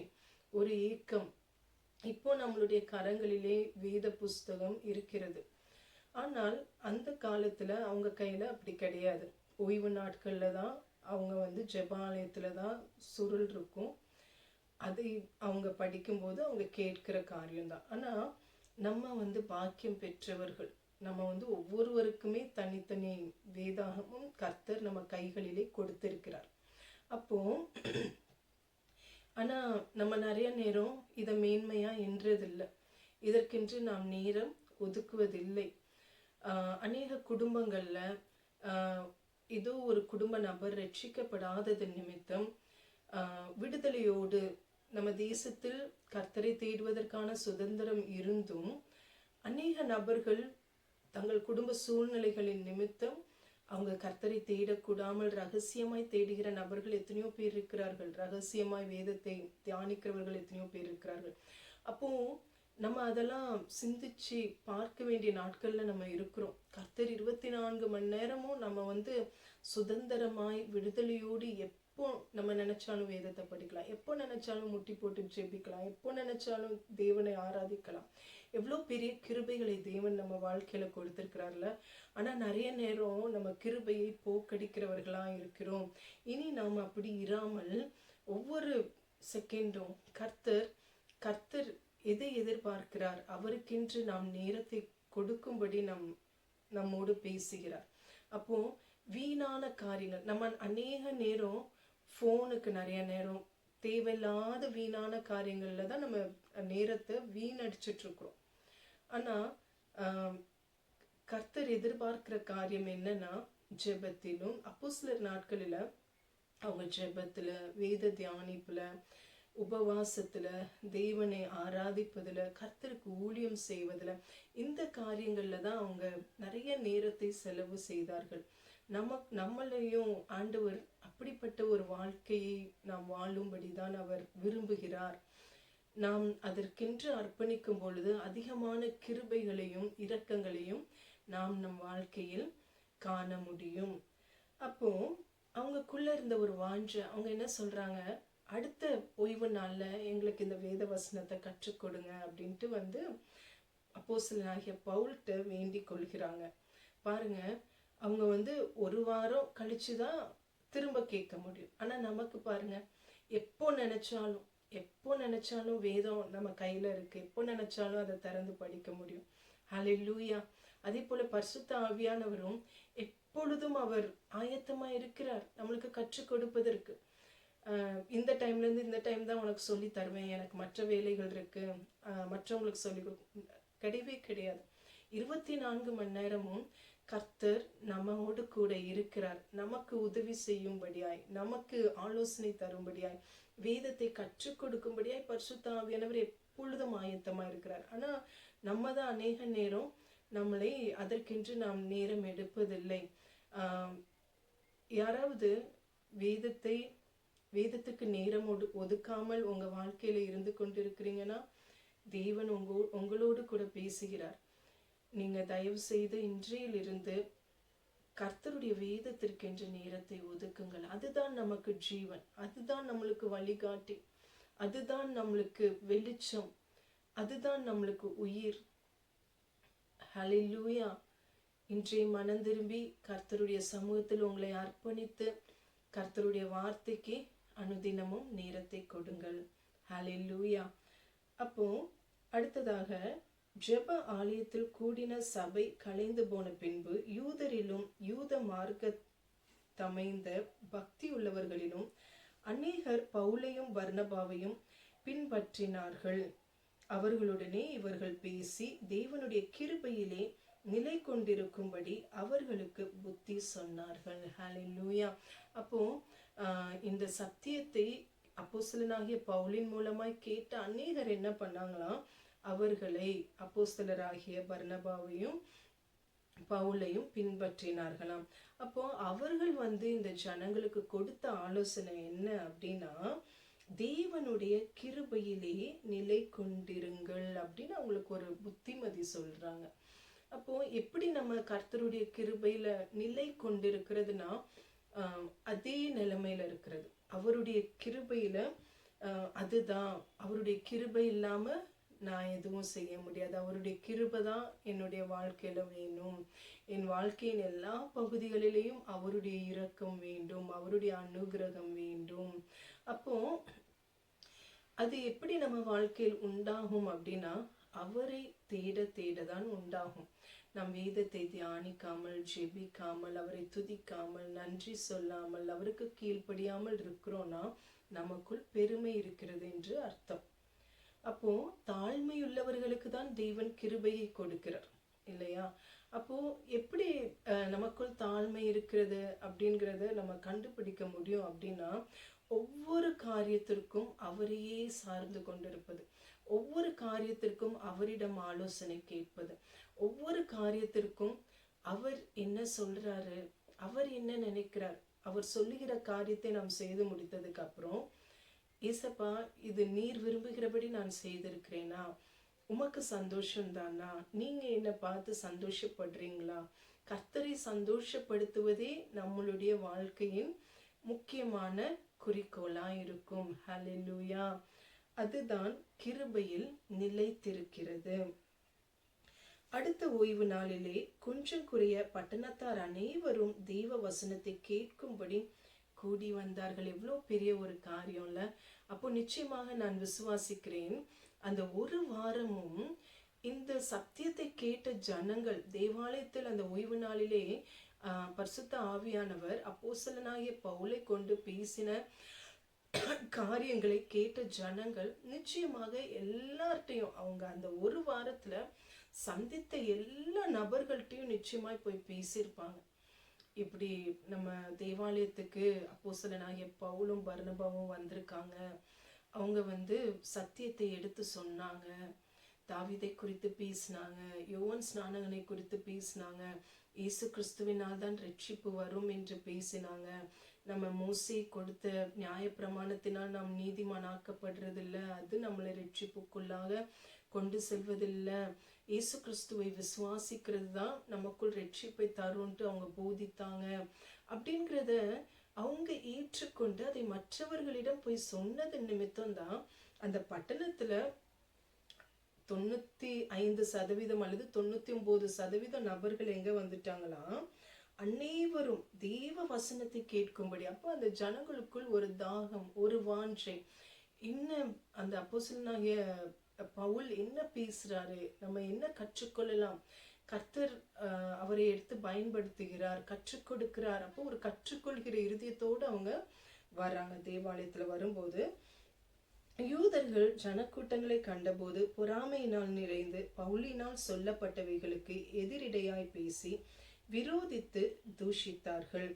ஒரு ஏக்கம். இப்போ நம்மளுடைய கரங்களிலே வேத புஸ்தகம் இருக்கிறது. ஆனால் அந்த காலத்துல அவங்க கையில அப்படி கிடையாது. ஓய்வு நாட்கள்ல தான் அவங்க ஜெபாலயத்துல தான் சுருள் இருக்கும். அதை அவங்க படிக்கும்போது அவங்க கேட்கிற காரியம்தான். ஆனா நம்ம பாக்கியம் பெற்றவர்கள். நம்ம ஒவ்வொருவருக்குமே தனித்தனி வேதாகமும் கர்த்தர் நம்ம கைகளிலே கொடுத்திருக்கிறார். அப்போ ஆனா நம்ம நிறைய நேரம் இதை மேன்மையா என்றதில்லை, இதற்கென்று நாம் நேரம் ஒதுக்குவதில்லை. அநேக குடும்பங்கள்ல ஏதோ ஒரு குடும்ப நபர் ரட்சிக்கப்படாதது நிமித்தம் விடுதலையோடு நம்ம தேசத்தில் கர்த்தரை தேடுவதற்கான சுதந்திரம் இருந்தும் அநேக நபர்கள் தங்கள் குடும்ப சூழ்நிலைகளின் நிமித்தம் அவங்க கர்த்தரை தேடக்கூடாமல் ரகசியமாய் தேடுகிற நபர்கள் எத்தனையோ பேர் இருக்கிறார்கள். ரகசியமாய் வேதத்தை தியானிக்கிறவர்கள் எத்தனையோ பேர் இருக்கிறார்கள். அப்போ நம்ம அதெல்லாம் சிந்திச்சு பார்க்க வேண்டிய நாட்கள்ல நம்ம இருக்கிறோம். கர்த்தர் 24 மணி நேரமும் நம்ம சுதந்திரமாய் விடுதலையோடு எப்போ நம்ம நினைச்சாலும் வேதத்தை படிக்கலாம், எப்போ நினைச்சாலும் முட்டி போட்டு ஜெபிக்கலாம், எப்போ நினைச்சாலும் தேவனை ஆராதிக்கலாம். எவ்வளோ பெரிய கிருபைகளை தேவன் நம்ம வாழ்க்கையில கொடுத்திருக்கிறார்ல. ஆனா நிறைய நேரம் நம்ம கிருபையை போக்கடிக்கிறவர்களா இருக்கிறோம். இனி நாம் அப்படி இராமல் ஒவ்வொரு செகண்டும் கர்த்தர் எதை எதிர்பார்க்கிறார், அவருக்கென்று நாம் நேரத்தை கொடுக்கும்படி நம்மோடு பேசுகிறார். அப்போ வீணான காரியங்கள், நம்ம அநேக நேரம் ஃபோனுக்கு நிறைய நேரம் தேவையில்லாத வீணான காரியங்கள்ல தான் நம்ம நேரத்தை வீணடிச்சிட்டு இருக்கிறோம். ஆனா கர்த்தர் எதிர்பார்க்கிற காரியம் என்னன்னா, ஜெபத்திலும் அப்போஸ்தலர் நாட்களில அவங்க ஜெபத்துல, வேத தியானிப்புல, உபவாசத்துல, தேவனை ஆராதிப்பதுல, கர்த்தருக்கு ஊழியம் செய்வதுல, இந்த காரியங்கள்ல தான் அவங்க நிறைய நேரத்தை செலவு செய்தார்கள். நம்மளையும் ஆண்டவர் அப்படிப்பட்ட ஒரு வாழ்க்கையை நாம் வாழும்படிதான் அவர் விரும்புகிறார். நாம் அதற்கென்று அர்ப்பணிக்கும் பொழுது அதிகமான கிருபைகளையும் இரக்கங்களையும் நாம் நம் வாழ்க்கையில் காண முடியும். அப்போ அவங்கக்குள்ள இருந்த ஒரு வாஞ்சை, அவங்க என்ன சொல்றாங்க, அடுத்த ஓய்வு நாள்ல எங்களுக்கு இந்த வேத வசனத்தை கற்றுக் கொடுங்க அப்படின்ட்டு அப்போஸ்தலனாகிய பவுல்கிட்ட வேண்டிக் கொள்கிறாங்க. பாருங்க, அவங்க ஒரு வாரம் கழிச்சுதான் திரும்ப கேட்க முடியும். ஆனா நமக்கு பாருங்க, எப்போ நினைச்சாலும் வேதம் நம்ம கையில இருக்கு, எப்போ நினைச்சாலும் அதை திறந்து படிக்க முடியும். ஹல்லேலூயா. அதே போல பரிசுத்த ஆவியானவரும் எப்பொழுதும் அவர் ஆயத்தமா இருக்கிறார் நம்மளுக்கு கற்றுக் கொடுப்பதற்கு. இந்த டைம்ல இருந்து இந்த டைம் தான் உனக்கு சொல்லி தருவேன், எனக்கு மற்ற வேலைகள் இருக்கு, மற்றவங்களுக்கு சொல்லி கிடையவே கிடையாது. 24 மணி நேரமும் கர்த்தர் நம்மோடு கூட இருக்கிறார். நமக்கு உதவி செய்யும்படியாய், நமக்கு ஆலோசனை தரும்படியாய், வேதத்தை கற்றுக் கொடுக்கும்படியாய் பரிசுத்த ஆவியானவர் எப்பொழுதும் ஆயத்தமா இருக்கிறார். ஆனா நம்ம தான் அநேக நேரம் நம்மளை அதற்கென்று நாம் நேரம் எடுப்பதில்லை. யாராவது வேதத்துக்கு நேரம் ஒதுக்காமல் உங்க வாழ்க்கையில இருந்து கொண்டிருக்கிறீங்கன்னா, தேவன் உங்களோடு கூட பேசுகிறார். நீங்க தயவு செய்து இன்றையிலிருந்து கர்த்தருடைய வேதத்திற்கென்று நேரத்தை ஒதுக்குங்கள். அதுதான் நமக்கு ஜீவன், அதுதான் நம்மளுக்கு வழிகாட்டி, அதுதான் நம்மளுக்கு வெளிச்சம், அதுதான் நம்மளுக்கு உயிர். ஹல்லேலூயா. இன்றைய மனம் திரும்பி கர்த்தருடைய சமூகத்தில் உங்களை அர்ப்பணித்து கர்த்தருடைய வார்த்தைக்கு அனுதினமும் நேரத்தை கொடுங்கள். ஹல்லேலூயா. அப்போ அடுத்ததாக, ஜெப ஆலயத்தில் கூடின சபை கலைந்து போன பின்பு யூதரிலும் யூத மார்க்கத்தமைந்த பக்தி உள்ளவர்களிலும் அநேகர் பவுலையும் பர்னபாவையும் பின்பற்றினார்கள். அவர்களுடனே இவர்கள் பேசி தேவனுடைய கிருபையிலே நிலை கொண்டிருக்கும்படி அவர்களுக்கு புத்தி சொன்னார்கள். ஹல்லேலூயா. அப்போ இந்த சத்தியத்தை அப்போஸ்தலனாகிய பவுலின் மூலமாய் கேட்ட அநேகர் என்ன பண்ணாங்களாம், அவர்களை அப்போஸ்தலராகிய பர்னபாவையும் பவுலையும் பின்பற்றினார்களாம். அப்போ அவர்கள் இந்த ஜனங்களுக்கு கொடுத்த ஆலோசனை என்ன அப்படின்னா, தேவனுடைய கிருபையிலே நிலை கொண்டிருங்கள் அப்படின்னு அவங்களுக்கு ஒரு புத்திமதி சொல்றாங்க. அப்போ எப்படி நம்ம கர்த்தருடைய கிருபையில நிலை கொண்டிருக்கிறதுனா, அதே நிலைமையில இருக்கிறது. அவருடைய கிருபையில அதுதான், அவருடைய கிருபை இல்லாம நான் எதுவும் செய்ய முடியாது. அவருடைய கிருபை தான் என்னுடைய வாழ்க்கையில வேணும். என் வாழ்க்கையின் எல்லா பகுதிகளிலேயும் அவருடைய இரக்கம் வேண்டும், அவருடைய அனுகிரகம் வேண்டும். அப்போ அது எப்படி நம்ம வாழ்க்கையில் உண்டாகும் அப்படின்னா, அவரை தேட தேடதான் உண்டாகும். நம் வேதத்தை தியானிக்காமல், ஜெபிக்காமல், அவரை துதிக்காமல், நன்றி சொல்லாமல், அவருக்கு கீழ்ப்படியாமல் இருக்கிறோம்னா நமக்குள் பெருமை இருக்கிறது என்று அர்த்தம். அப்போ தாழ்மையுள்ளவர்களுக்கு தான் தேவன் கிருபையை கொடுக்கிறார் இல்லையா? அப்போ எப்படி நமக்குள் தாழ்மை இருக்கிறது அப்படிங்கிறத நம்ம கண்டுபிடிக்க முடியும் அப்படின்னா, ஒவ்வொரு காரியத்திற்கும் அவரையே சார்ந்து கொண்டிருப்பது, ஒவ்வொரு காரியத்திற்கும் அவரிடம் ஆலோசனை கேட்பது, ஒவ்வொரு காரியத்திற்கும் அவர் என்ன சொல்றாரு, அவர் என்ன நினைக்கிறார், அவர் சொல்லுகிற காரியத்தை நாம் செய்து முடித்ததுக்கு அப்புறம், ஏசப்பா இது நீர் விரும்புகிறபடி நான் செய்திருக்கிறேனா, உமக்கு சந்தோஷம்தானா, நீங்க என்ன பார்த்து சந்தோஷப்படுறீங்களா? கர்த்தரை சந்தோஷப்படுத்துவதே நம்மளுடைய வாழ்க்கையின் முக்கியமான குறிக்கோளா இருக்கும். ஹல்லேலூயா. அதுதான் கிருபையில் நிலைத்திருக்கிறது. அடுத்த ஓய்வு நாளிலே கொஞ்சம் குறைய பட்டணத்தார் அனைவரும் தெய்வ வசனத்தை கேட்கும்படி கூடி வந்தார்கள். எவ்வளோ பெரிய ஒரு காரியம்ல. அப்போ நிச்சயமாக நான் விசுவாசிக்கிறேன், அந்த ஒரு வாரமும் இந்த சத்தியத்தை கேட்ட ஜனங்கள் தேவாலயத்தில் அந்த ஓய்வு நாளிலே பரிசுத்த ஆவியானவர் அப்போஸ்தலனாகிய பவுலை கொண்டு பேசின காரியங்களை கேட்ட ஜனங்கள் நிச்சயமாக எல்லார்ட்டையும், அவங்க அந்த ஒரு வாரத்துல சந்தித்த எல்லா நபர்கள்ட்டையும் நிச்சயமாய் போய் பேசியிருப்பாங்க. இப்படி நம்ம தேவாலயத்துக்கு அப்போஸ்தலனாகிய பவுலும் பர்னபாவும் வந்திருக்காங்க, அவங்க சத்தியத்தை எடுத்து சொன்னாங்க, தாவீதை குறித்து பேசினாங்க, யோவான் ஸ்நானகனை குறித்து பேசினாங்க, இயேசு கிறிஸ்துவினால் தான் ரட்சிப்பு வரும் என்று பேசினாங்க, நம்ம மோசே கொடுத்த நியாயப்பிரமாணத்தினால் நாம் நீதிமானாக்கப்படுறதில்லை, அது நம்மளை ரட்சிப்புக்குள்ளாக கொண்டு செல்வதில்லை. இயேசு கிறிஸ்துவை விசுவாசிக்கிறது தான் நமக்குள் ரட்சிப்பை தரும்ன்ட்டு அவங்க போதித்தாங்க. அப்படிங்கிறத அவங்க ஏற்றுக்கொண்டு அதை மற்றவர்களிடம் போய் சொன்னது நிமித்தம் தான் அந்த பட்டணத்துல 95% அல்லது 99% நபர்கள் எங்க வந்துட்டாங்களாம், அனைவரும் தேவ வசனத்தை கேட்கும்படி. அப்போ அந்த ஜனங்களுக்குள் ஒரு தாகம், ஒரு வாஞ்சை. இன்னும் அந்த அப்போஸ்தலனாகிய பவுல் என்ன பேசுறாரு, நம்ம என்ன கற்றுக்கொள்ளலாம், கர்த்தர் அவரை எடுத்து பயன்படுத்துகிறார், கற்றுக் கொடுக்கிறார். அப்போ ஒரு கற்றுக்கொள்கிற இருதயத்தோடு அவங்க வர்றாங்க. தேவாலயத்துல வரும்போது யூதர்கள் ஜனக்கூட்டங்களை கண்டபோது பொறாமையினால் நிறைந்து பவுலினால் சொல்லப்பட்டவைகளுக்கு எதிரிடையாய் பேசி விரோதித்து தூஷித்தார்கள்.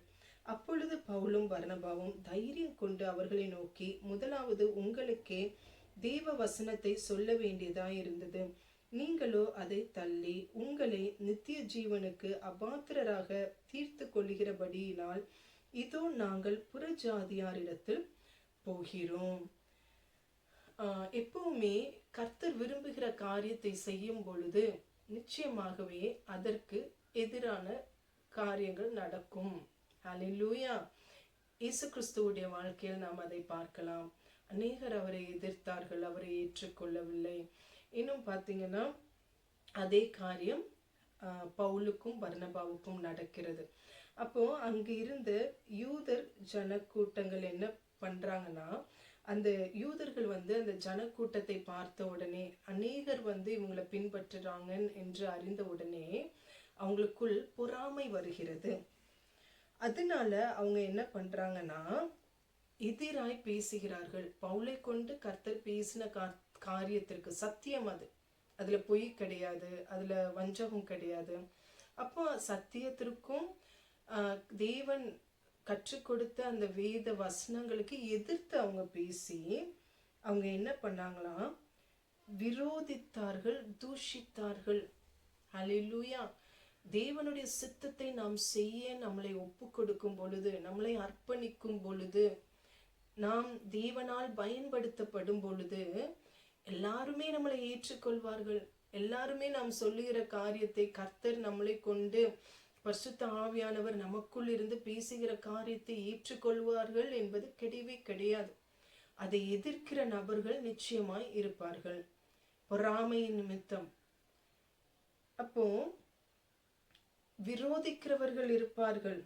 அப்பொழுது பவுலும் பர்னபாவும் தைரியம் கொண்டு அவர்களை நோக்கி, முதலாவது உங்களுக்கே தேவ வசனத்தை சொல்ல வேண்டியதாய் இருந்தது. நீங்களோ அதை தள்ளி உங்களை நித்திய ஜீவனுக்கு அபாத்திரராக தீர்த்து கொள்கிறபடியினால் இதோ நாங்கள் புறஜாதியாரிடத்தில் போகிறோம். எப்பவுமே கர்த்தர் விரும்புகிற காரியத்தை செய்யும் பொழுது நிச்சயமாகவே அதற்கு எதிரான காரியங்கள் நடக்கும். ஹல்லேலூயா. இயேசு கிறிஸ்துவுடைய வாழ்க்கையில் நாம் அதை பார்க்கலாம். அநேகர் அவரை எதிர்த்தார்கள், அவரை ஏற்றுக்கொள்ளவில்லை. இன்னும் பார்த்தீங்கன்னா அதே காரியம் பவுலுக்கும் பர்னபாவுக்கும் நடக்கிறது. அப்போ அங்கு இருந்த யூதர் ஜனக்கூட்டங்கள் என்ன பண்றாங்கன்னா, அந்த யூதர்கள் அந்த ஜனக்கூட்டத்தை பார்த்த உடனே, அநேகர் இவங்களை பின்பற்றுறாங்க என்று அறிந்த உடனே அவங்களுக்குள் பொறாமை வருகிறது. அதனால அவங்க என்ன பண்றாங்கன்னா, எதிராய் பேசுகிறார்கள். பவுலை கொண்டு கர்த்தர் பேசின காரியத்திற்கு சத்தியம், அதுல பொய் கிடையாது, அதுல வஞ்சகம் கிடையாது. அப்போ சத்தியத்திற்கும் தேவன் கற்றுக் கொடுத்த அந்த வேத வசனங்களுக்கு எதிர்த்து அவங்க பேசி அவங்க என்ன பண்ணாங்களாம், விரோதித்தார்கள், தூஷித்தார்கள். ஹல்லேலூயா. தேவனுடைய சித்தத்தை நாம் செய்ய நம்மளை ஒப்பு கொடுக்கும் பொழுது, நம்மளை அர்ப்பணிக்கும் பொழுது, நாம் தேவனால் பயன்படுத்தப்படும் பொழுது எல்லாருமே நம்மளை ஏற்றுக்கொள்வார்கள். எல்லாருமே நாம் சொல்லுகிற காரியத்தை கர்த்தர் நம்மளை கொண்டு பரிசுத்த ஆவியானவர் நமக்குள் இருந்து பேசுகிற காரியத்தை ஏற்றுக்கொள்வார்கள் என்பது கிடையவே கிடையாது. அதை எதிர்க்கிற நபர்கள் நிச்சயமாய் இருப்பார்கள், பொறாமையின் நிமித்தம். அப்போ விரோதிக்கிறவர்கள் இருப்பார்கள்,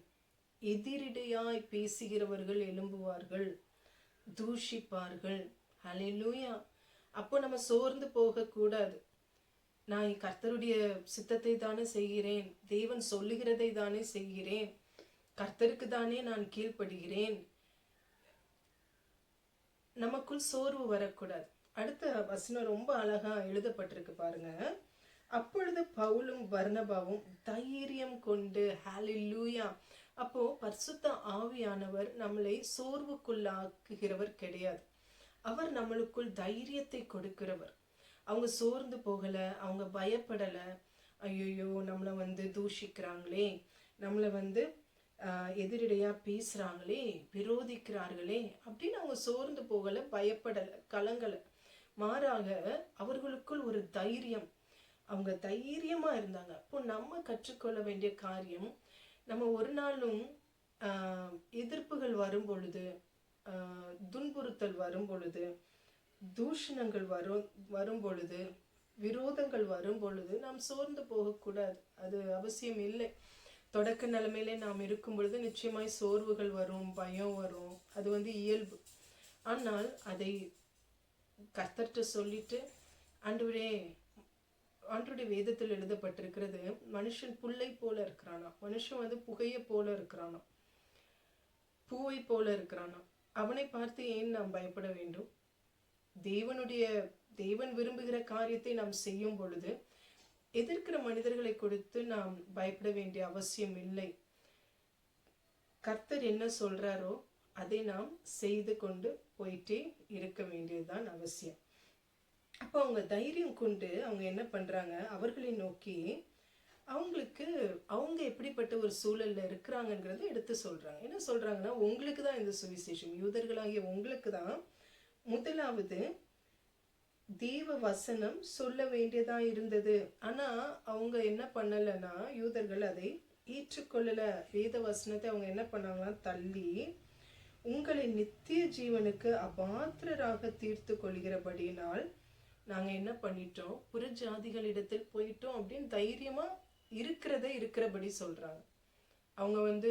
எதிரிடையாய் பேசுகிறவர்கள் எழும்புவார்கள், தூஷிப்பார்கள். ஹல்லேலூயா. அப்போ நம்ம சோர்ந்து போக கூடாது. நான் கர்த்தருடைய சித்தத்தை தானே செய்கிறேன், தேவன் சொல்லுகிறதை தானே செய்கிறேன், கர்த்தருக்கு தானே நான் கீழ்ப்படுகிறேன். நமக்குள் சோர்வு வரக்கூடாது. அடுத்த வசனம் ரொம்ப அழகா எழுதப்பட்டிருக்கு பாருங்க. அப்பொழுது பவுலும் பர்னபாவும் தைரியம் கொண்டு, ஹல்லேலூயா. அப்போ பரிசுத்த ஆவியானவர் நம்மளை சோர்வுக்குள்ளாக்குகிறவர் கிடையாது. அவர் நம்மளுக்குள் தைரியத்தை கொடுக்கிறவர். அவங்க சோர்ந்து போகல, அவங்க பயப்படல. ஐயோ நம்மளை தூஷிக்கிறாங்களே, நம்மளை எதிரிடையா பேசுறாங்களே, விரோதிக்கிறார்களே அப்படின்னு அவங்க சோர்ந்து போகல, பயப்படல, கலங்கல. மாறாக அவர்களுக்குள் ஒரு தைரியம், அவங்க தைரியமா இருந்தாங்க. அப்போ நம்ம கற்றுக்கொள்ள வேண்டிய காரியம், நம்ம ஒரு நாளும் எதிர்ப்புகள் வரும் பொழுது, துன்புறுத்தல் வரும் பொழுது, தூஷணங்கள் வரும் பொழுது, விரோதங்கள் வரும் பொழுது நாம் சோர்ந்து போகக்கூடாது. அது அவசியம் இல்லை. தொடக்க நிலைமையிலே நாம் இருக்கும் பொழுது நிச்சயமாய் சோர்வுகள் வரும், பயம் வரும், அது இயல்பு. ஆனால் அதை கர்த்தர்ட்ட சொல்லிட்டு, ஆண்டவருடைய வேதத்தில் எழுதப்பட்டிருக்கிறது, மனுஷன் புல்லை போல இருக்கிறானா, மனுஷன் புகையை போல இருக்கிறானா, பூவை போல இருக்கிறானா, அவனை பார்த்து ஏன் நாம் பயப்பட வேண்டும்? தேவன் விரும்புகிற காரியத்தை நாம் செய்யும் பொழுது எதிர்க்கிற மனிதர்களை கொடுத்து நாம் பயப்பட வேண்டிய அவசியம் இல்லை. கர்த்தர் என்ன சொல்றாரோ அதை நாம் செய்து கொண்டு போயிட்டே இருக்க வேண்டியதுதான் அவசியம். அப்போ அவங்க தைரியம் கொண்டு அவங்க என்ன பண்றாங்க, அவர்களை நோக்கி அவங்களுக்கு அவங்க எப்படிப்பட்ட ஒரு சூழல்ல இருக்கிறாங்கங்கிறத எடுத்து சொல்றாங்க. என்ன சொல்றாங்கன்னா, உங்களுக்கு தான் இந்த சுவிசேஷம், யூதர்களாகிய உங்களுக்கு தான் முதலாவது தேவ வசனம் சொல்ல வேண்டியதா இருந்தது. ஆனா அவங்க என்ன பண்ணலன்னா, யூதர்கள் அதை ஏற்றுக்கொள்ளல. வேத வசனத்தை அவங்க என்ன பண்ணாங்கன்னா தள்ளி, உங்களை நித்திய ஜீவனுக்கு அபாத்திரராக தீர்த்து கொள்கிறபடியினால் நாங்க என்ன பண்ணிட்டோம், புறஜாதிகளிடத்தில் போயிட்டோம் அப்படின்னு தைரியமா இருக்கிறத இருக்கிறபடி சொல்றாங்க. அவங்க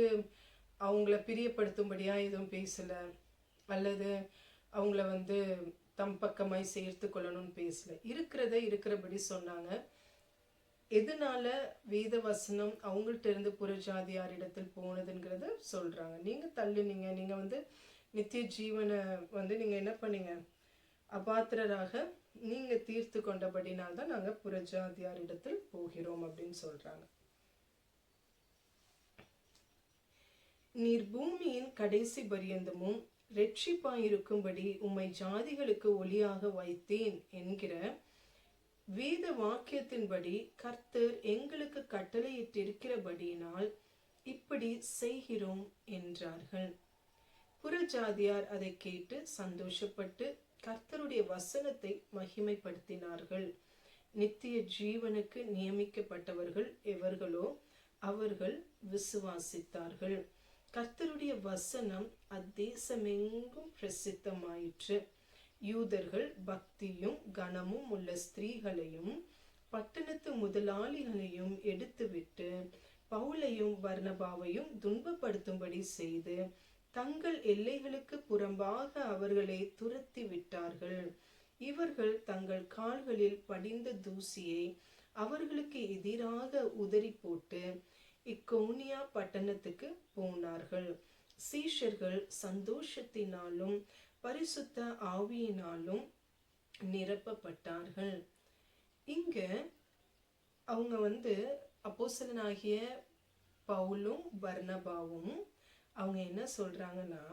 அவங்கள பிரியப்படுத்தும்படியா எதுவும் பேசல, அல்லது அவங்கள தம் பக்கமாய் சேர்த்து கொள்ளணும்னு பேசல. இருக்கிறத இருக்கிறபடி சொன்னாங்க. எதனால வேத வசனம் அவங்கள்ட்ட இருந்து புறஜாதியாரிடத்தில் போனதுங்கிறத சொல்றாங்க. நீங்க தள்ளுனீங்க, நீங்க நித்திய ஜீவனை நீங்க என்ன பண்ணீங்க, அபாத்திரராக நீங்க தீர்த்து கொண்டபடினால் தான் நாங்க புறஜாதியாரிடத்தில் போகிறோம் அப்படின்னு சொல்றாங்க. நீர் பூமியின் கடைசி பரியந்தமும் இரட்சிப்பாயிருக்கும்படி உம்மை ஜாதிகளுக்கு ஒளியாக வைத்தேன் என்கிற வேத வாக்கியத்தின்படி கர்த்தர் எங்களுக்கு கட்டளையிட்டிருக்கிறபடியினால் இப்படி செய்கிறோம் என்றார்கள். புறஜாதியார் அதை கேட்டு சந்தோஷப்பட்டு கர்த்தருடைய வசனத்தை மகிமைப்படுத்தினார்கள். நித்திய ஜீவனுக்கு நியமிக்கப்பட்டவர்கள் எவர்களோ அவர்கள் விசுவாசித்தார்கள். கர்த்தருடைய வசனம் அத்தேசமெங்கும் பிரசித்தமாயிற்று. யூதர்கள் பக்தியும் கனமும் உள்ள ஸ்திரீகளையும் பட்டணத்து முதலாளிகளையும் எடுத்துவிட்டு பவுலையும் பர்னபாவையும் துன்பப்படுத்தும்படி செய்து தங்கள் எல்லைகளுக்கு புறம்பாக அவர்களை துரத்தி விட்டார்கள். இவர்கள் தங்கள் கால்களில் படிந்த தூசியை அவர்களுக்கு எதிராக உதறி போட்டு இக்கோனியா பட்டணத்துக்கு போனார்கள். சீஷர்கள் சந்தோஷத்தினாலும் பரிசுத்த ஆவியினாலும் நிரப்பப்பட்டார்கள். இங்க அவங்க அப்போஸ்தலனாகிய பவுலும் பர்னபாவும் அவங்க என்ன சொல்றாங்கன்னா,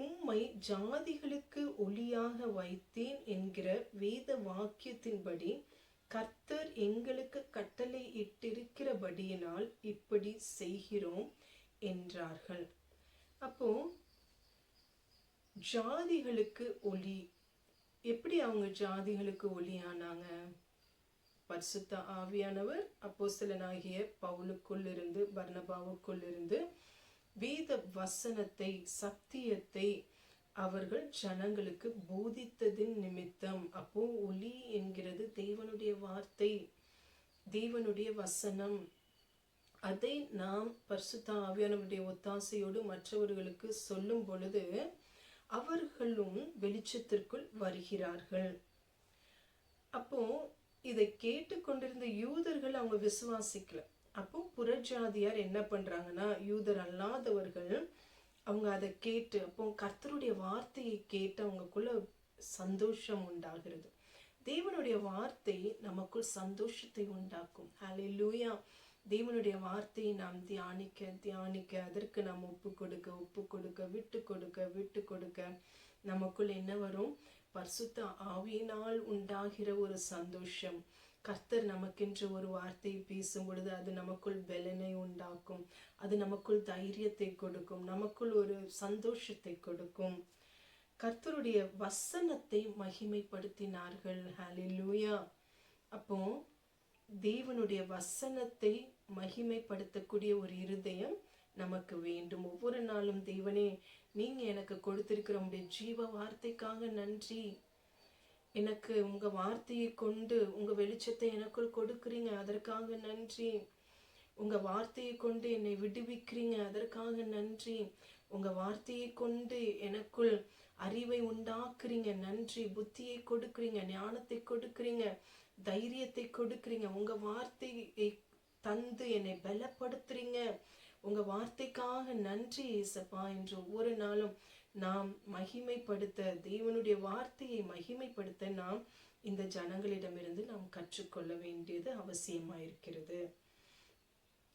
உம்மை ஜாதிகளுக்கு ஒளியாக வைத்தேன் என்கிற வேத வாக்கியத்தின்படி கர்த்தர் எங்களுக்கு கட்டளை இட்டிருக்கிறபடியினால் இப்படி செய்கிறோம் என்றார்கள். அப்போ ஜாதிகளுக்கு ஒளி, எப்படி அவங்க ஜாதிகளுக்கு ஒளியானாங்க? பரிசுத்த ஆவியானவர் அப்போஸ்தலனாகிய பவுலுக்குள் இருந்து பர்னபாவுக்குள் இருந்து வேத வசனத்தை சத்தியத்தை அவர்கள் ஜனங்களுக்கு போதித்ததின் நிமித்தம். அப்போ ஒளி என்கிறது தேவனுடைய வார்த்தை, தேவனுடைய வசனம். அதை நாம் பரிசுத்த ஆவியானவருடைய ஒத்தாசையோடு மற்றவர்களுக்கு சொல்லும் பொழுது அவர்களும் வெளிச்சத்திற்குள் வருகிறார்கள். அப்போ இதை கேட்டுக்கொண்டிருந்த யூதர்கள் அவங்க விசுவாசிக்கல. அப்போ புறஜாதியார் என்ன பண்றாங்கன்னா, யூதர் அல்லாதவர்கள் அவங்க அதை கேட்டு, அப்போ கர்த்தருடைய வார்த்தையை கேட்டு அவங்களுக்குள்ள சந்தோஷம் உண்டாகிறது. தேவனுடைய வார்த்தை நமக்குள் சந்தோஷத்தை உண்டாக்கும். ஹல்லேலூயா. தேவனுடைய வார்த்தையை நாம் தியானிக்க அதற்கு நாம் ஒப்பு கொடுக்க விட்டு கொடுக்க நமக்குள் என்ன வரும்? பரிசுத்த ஆவியினால் உண்டாகிற ஒரு சந்தோஷம். கர்த்தர் நமக்கென்று ஒரு வார்த்தையை பேசும் பொழுது அது நமக்குள் பலனை உண்டாக்கும், அது நமக்குள் தைரியத்தை கொடுக்கும், நமக்குள் ஒரு சந்தோஷத்தை கொடுக்கும். கர்த்தருடைய வசனத்தை மகிமைப்படுத்தினார்கள். ஹல்லேலூயா. அப்போ தேவனுடைய வசனத்தை மகிமைப்படுத்தக்கூடிய ஒரு இருதயம் நமக்கு வேண்டும். ஒவ்வொரு நாளும் தேவனே, நீங்க எனக்கு கொடுத்திருக்கிற உங்களுடைய ஜீவ வார்த்தைக்காக நன்றி. எனக்கு உங்க வார்த்தையை கொண்டு உங்க வெளிச்சத்தை எனக்குள் கொடுக்குறீங்க, அதற்காக நன்றி. உங்க வார்த்தையை கொண்டு என்னை விடுவிக்கிறீங்க, அதற்காக நன்றி. உங்க வார்த்தையை கொண்டு எனக்குள் அறிவை உண்டாக்குறீங்க, நன்றி. புத்தியை கொடுக்குறீங்க, ஞானத்தை கொடுக்குறீங்க, தைரியத்தை கொடுக்குறீங்க. உங்க வார்த்தையை தந்து என்னை பலப்படுத்துறீங்க. உங்க வார்த்தைக்காக நன்றி இயேசப்பா என்று ஒவ்வொரு நாளும் நாம் மகிமைப்படுத்த, தேவனுடைய வார்த்தையை மகிமைப்படுத்த நாம் இந்த ஜனங்களிடமிருந்து நாம் கற்றுக்கொள்ள வேண்டியது அவசியமாயிருக்கிறது.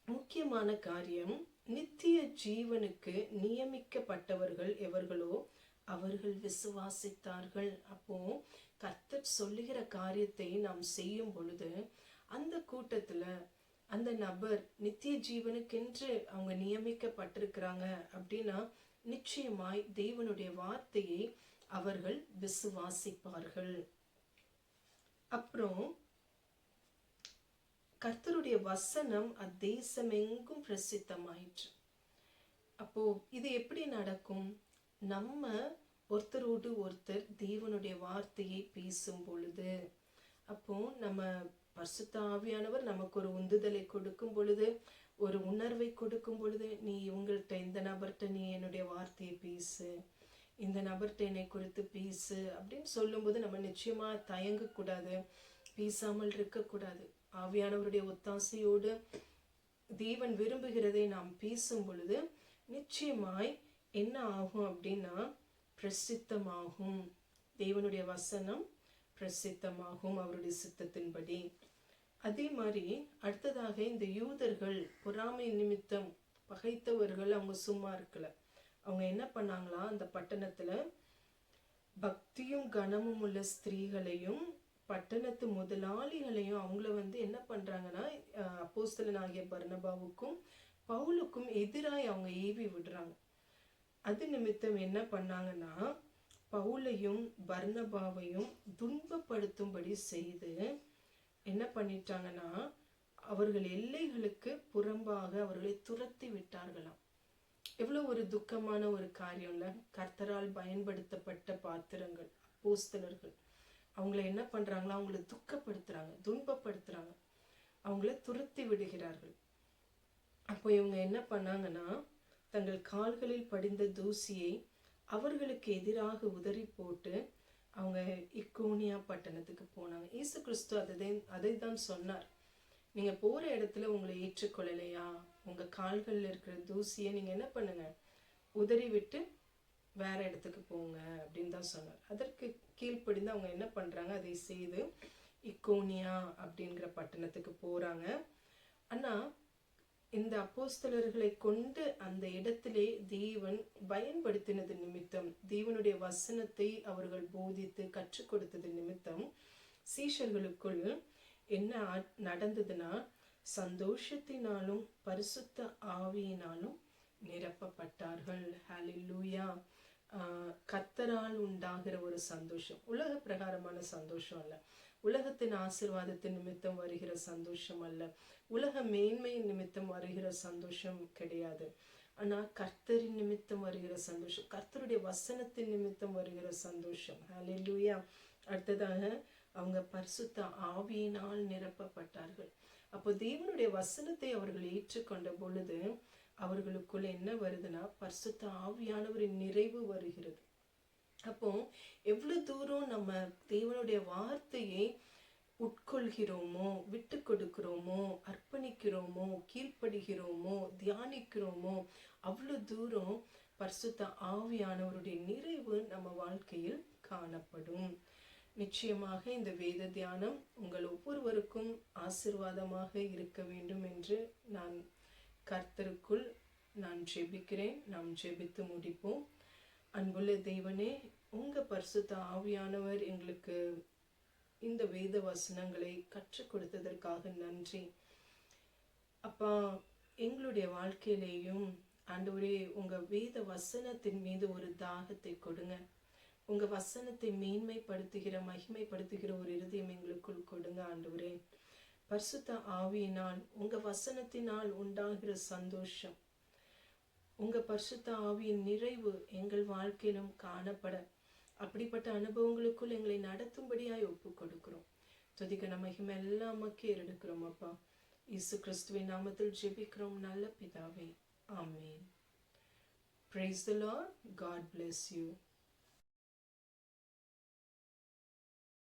முக்கியமான காரியம், நித்திய ஜீவனுக்கு நியமிக்கப்பட்டவர்கள் எவர்களோ அவர்கள் விசுவாசித்தார்கள். அப்போ கர்த்தர் சொல்லுகிற காரியத்தை நாம் செய்யும் பொழுது அந்த கூட்டத்துல அந்த நபர் நித்திய ஜீவனுக்கென்று அவங்க நியமிக்கப்பட்டிருக்கிறாங்க அப்படின்னா நிச்சயமாய் தேவனுடைய வார்த்தையை அவர்கள் விசுவாசிப்பார்கள். அப்புறம் கர்த்தருடைய வசனம் அத்தேசமெங்கும் பிரசித்தமாயிற்று. அப்போ இது எப்படி நடக்கும்? நம்ம ஒருத்தரோடு ஒருத்தர் தேவனுடைய வார்த்தையை பேசும் பொழுது, அப்போ நம்ம பரிசுத்த ஆவியானவர் நமக்கு ஒரு உந்துதலை கொடுக்கும் பொழுது, ஒரு உணர்வை கொடுக்கும் பொழுது, நீ இவங்கள்ட்ட இந்த நபர்கிட்ட நீ என்னுடைய வார்த்தையை பேசு, இந்த நபர்கிட்ட என்னை குறித்து பேசு அப்படின்னு சொல்லும்போது நம்ம நிச்சயமா தயங்கக்கூடாது, பேசாமல் இருக்கக்கூடாது. ஆவியானவருடைய ஒத்தாசையோடு தேவன் விரும்புகிறதை நாம் பேசும் பொழுது நிச்சயமாய் என்ன ஆகும் அப்படின்னா பிரசித்தமாகும். தேவனுடைய வசனம் பிரசித்தமாகும் அவருடைய சித்தத்தின்படி. அதே மாதிரி அடுத்ததாக இந்த யூதர்கள் பொறாமை நிமித்தம் பகைத்தவர்கள் அவங்க சும்மா இருக்கல. அவங்க என்ன பண்ணாங்களா, அந்த பட்டணத்துல பக்தியும் கனமும் உள்ள ஸ்திரீகளையும் பட்டணத்து முதலாளிகளையும் அவங்கள என்ன பண்றாங்கன்னா அப்போஸ்தலனாகிய பர்னபாவுக்கும் பவுலுக்கும் எதிராய் அவங்க ஏவி விடுறாங்க. அது நிமித்தம் என்ன பண்ணாங்கன்னா பவுலையும் பர்னபாவையும் துன்பப்படுத்தும்படி செய்து என்ன பண்ணிட்டாங்கன்னா அவர்கள் எல்லைகளுக்கு புறம்பாக அவர்களை துரத்தி விட்டார்களாம். எவ்வளவு ஒரு துக்கமான ஒரு காரியம்ல. கர்த்தரால் பயன்படுத்தப்பட்ட பாத்திரங்கள் அப்போஸ்தலர்கள் அவங்கள என்ன பண்றாங்களா, அவங்கள துக்கப்படுத்துறாங்க, துன்பப்படுத்துறாங்க, அவங்கள துரத்தி விடுகிறார்கள். அப்போ இவங்க என்ன பண்ணாங்கன்னா தங்கள் கால்களில் படிந்த தூசியை அவர்களுக்கு எதிராக உதறி போட்டு அவங்க இக்கோனியா பட்டணத்துக்கு போனாங்க. இயேசு கிறிஸ்து அதை தான் சொன்னார். நீங்க போற இடத்துல உங்களை ஏற்றுக்கொள்ளலையா, உங்க கால்கள்ல இருக்கிற தூசியை நீங்க என்ன பண்ணுங்க, உதறி விட்டு வேற இடத்துக்கு போங்க அப்படின்னு தான் சொன்னார். அதற்கு கீழ்ப்படிந்து அவங்க என்ன பண்றாங்க, அதை செய்து இக்கோனியா அப்படிங்கிற பட்டணத்துக்கு போறாங்க. ஆனா இந்த அப்போஸ்தலர்களை கொண்டு அந்த இடத்திலே தேவன் பயன்படுத்தினது நிமித்தம், தேவனுடைய வசனத்தை அவர்கள் போதித்து கற்றுக் கொடுத்தது நிமித்தம் சீஷர்களுக்குள் என்ன நடந்ததுன்னா சந்தோஷத்தினாலும் பரிசுத்த ஆவியினாலும் நிரப்பப்பட்டார்கள். ஹல்லேலூயா. கர்த்தரால் உண்டாகிற ஒரு சந்தோஷம், உலக பிரகாரமான சந்தோஷம் அல்ல, உலகத்தின் ஆசீர்வாதத்தின் நிமித்தம் வருகிற சந்தோஷம் அல்ல, உலக மேன்மை நிமித்தம் வருகிற சந்தோஷம் கிடையாது. ஆனா கர்த்தரின் நிமித்தம் வருகிற சந்தோஷம், கர்த்தருடைய வசனத்தின் நிமித்தம் வருகிற சந்தோஷம். ஹல்லேலூயா. அடுத்ததாக அவங்க பரிசுத்த ஆவியினால் நிரப்பப்பட்டார்கள். அப்போ தேவனுடைய வசனத்தை அவர்கள் ஏற்றுக்கொண்ட பொழுது அவர்களுக்குள்ள என்ன வருதுன்னா பரிசுத்த ஆவியானவரின் நிறைவு வருகிறது. அப்போ எவ்வளவு தூரம் நம்ம தேவனுடைய வார்த்தையை உட்கொள்கிறோமோ, விட்டு கொடுக்கிறோமோ, அர்ப்பணிக்கிறோமோ, கீழ்ப்படுகிறோமோ, தியானிக்கிறோமோ, அவ்வளவு தூரம் பரிசுத்த ஆவியானவருடைய நிறைவு நம்ம வாழ்க்கையில் காணப்படும். நிச்சயமாக இந்த வேத தியானம் உங்கள் ஒவ்வொருவருக்கும் ஆசீர்வாதமாக இருக்க வேண்டும் என்று நான் கர்த்தருக்குள் நான் ஜெபிக்கிறேன். நாம் ஜெபித்து முடிப்போம். அன்புள்ள தேவனே, உங்க பரிசுத்த ஆவியானவர் எங்களுக்கு இந்த வேத வசனங்களை கற்றுக் கொடுத்ததற்காக நன்றி அப்பா. எங்களுடைய வாழ்க்கையிலேயும் ஆண்டவரே உங்க வேத வசனத்தின் மீது ஒரு தாகத்தை கொடுங்க. உங்க வசனத்தை மேன்மைப்படுத்துகிற மகிமைப்படுத்துகிற ஒரு இருதயம் எங்களுக்குள் கொடுங்க ஆண்டவரே. பரிசுத்த ஆவியினால் உங்க வசனத்தினால் உண்டாகிற சந்தோஷம், உங்க பரிசுத்த ஆவியின் நிறைவு எங்கள் வாழ்க்கையிலும் காணப்பட அப்படிப்பட்ட அனுபவங்களுக்குள் எங்களை நடத்தும்படியாய் ஒப்பு கொடுக்கிறோம். துதிக்க மகிமை எல்லாம் நமக்கு ஏறெடுக்கிறோம் அப்பா. இயேசு கிறிஸ்துவின் நாமத்தில் ஜெபிக்கிறோம் நல்ல பிதாவே. ஆமென். Praise the Lord. God bless you.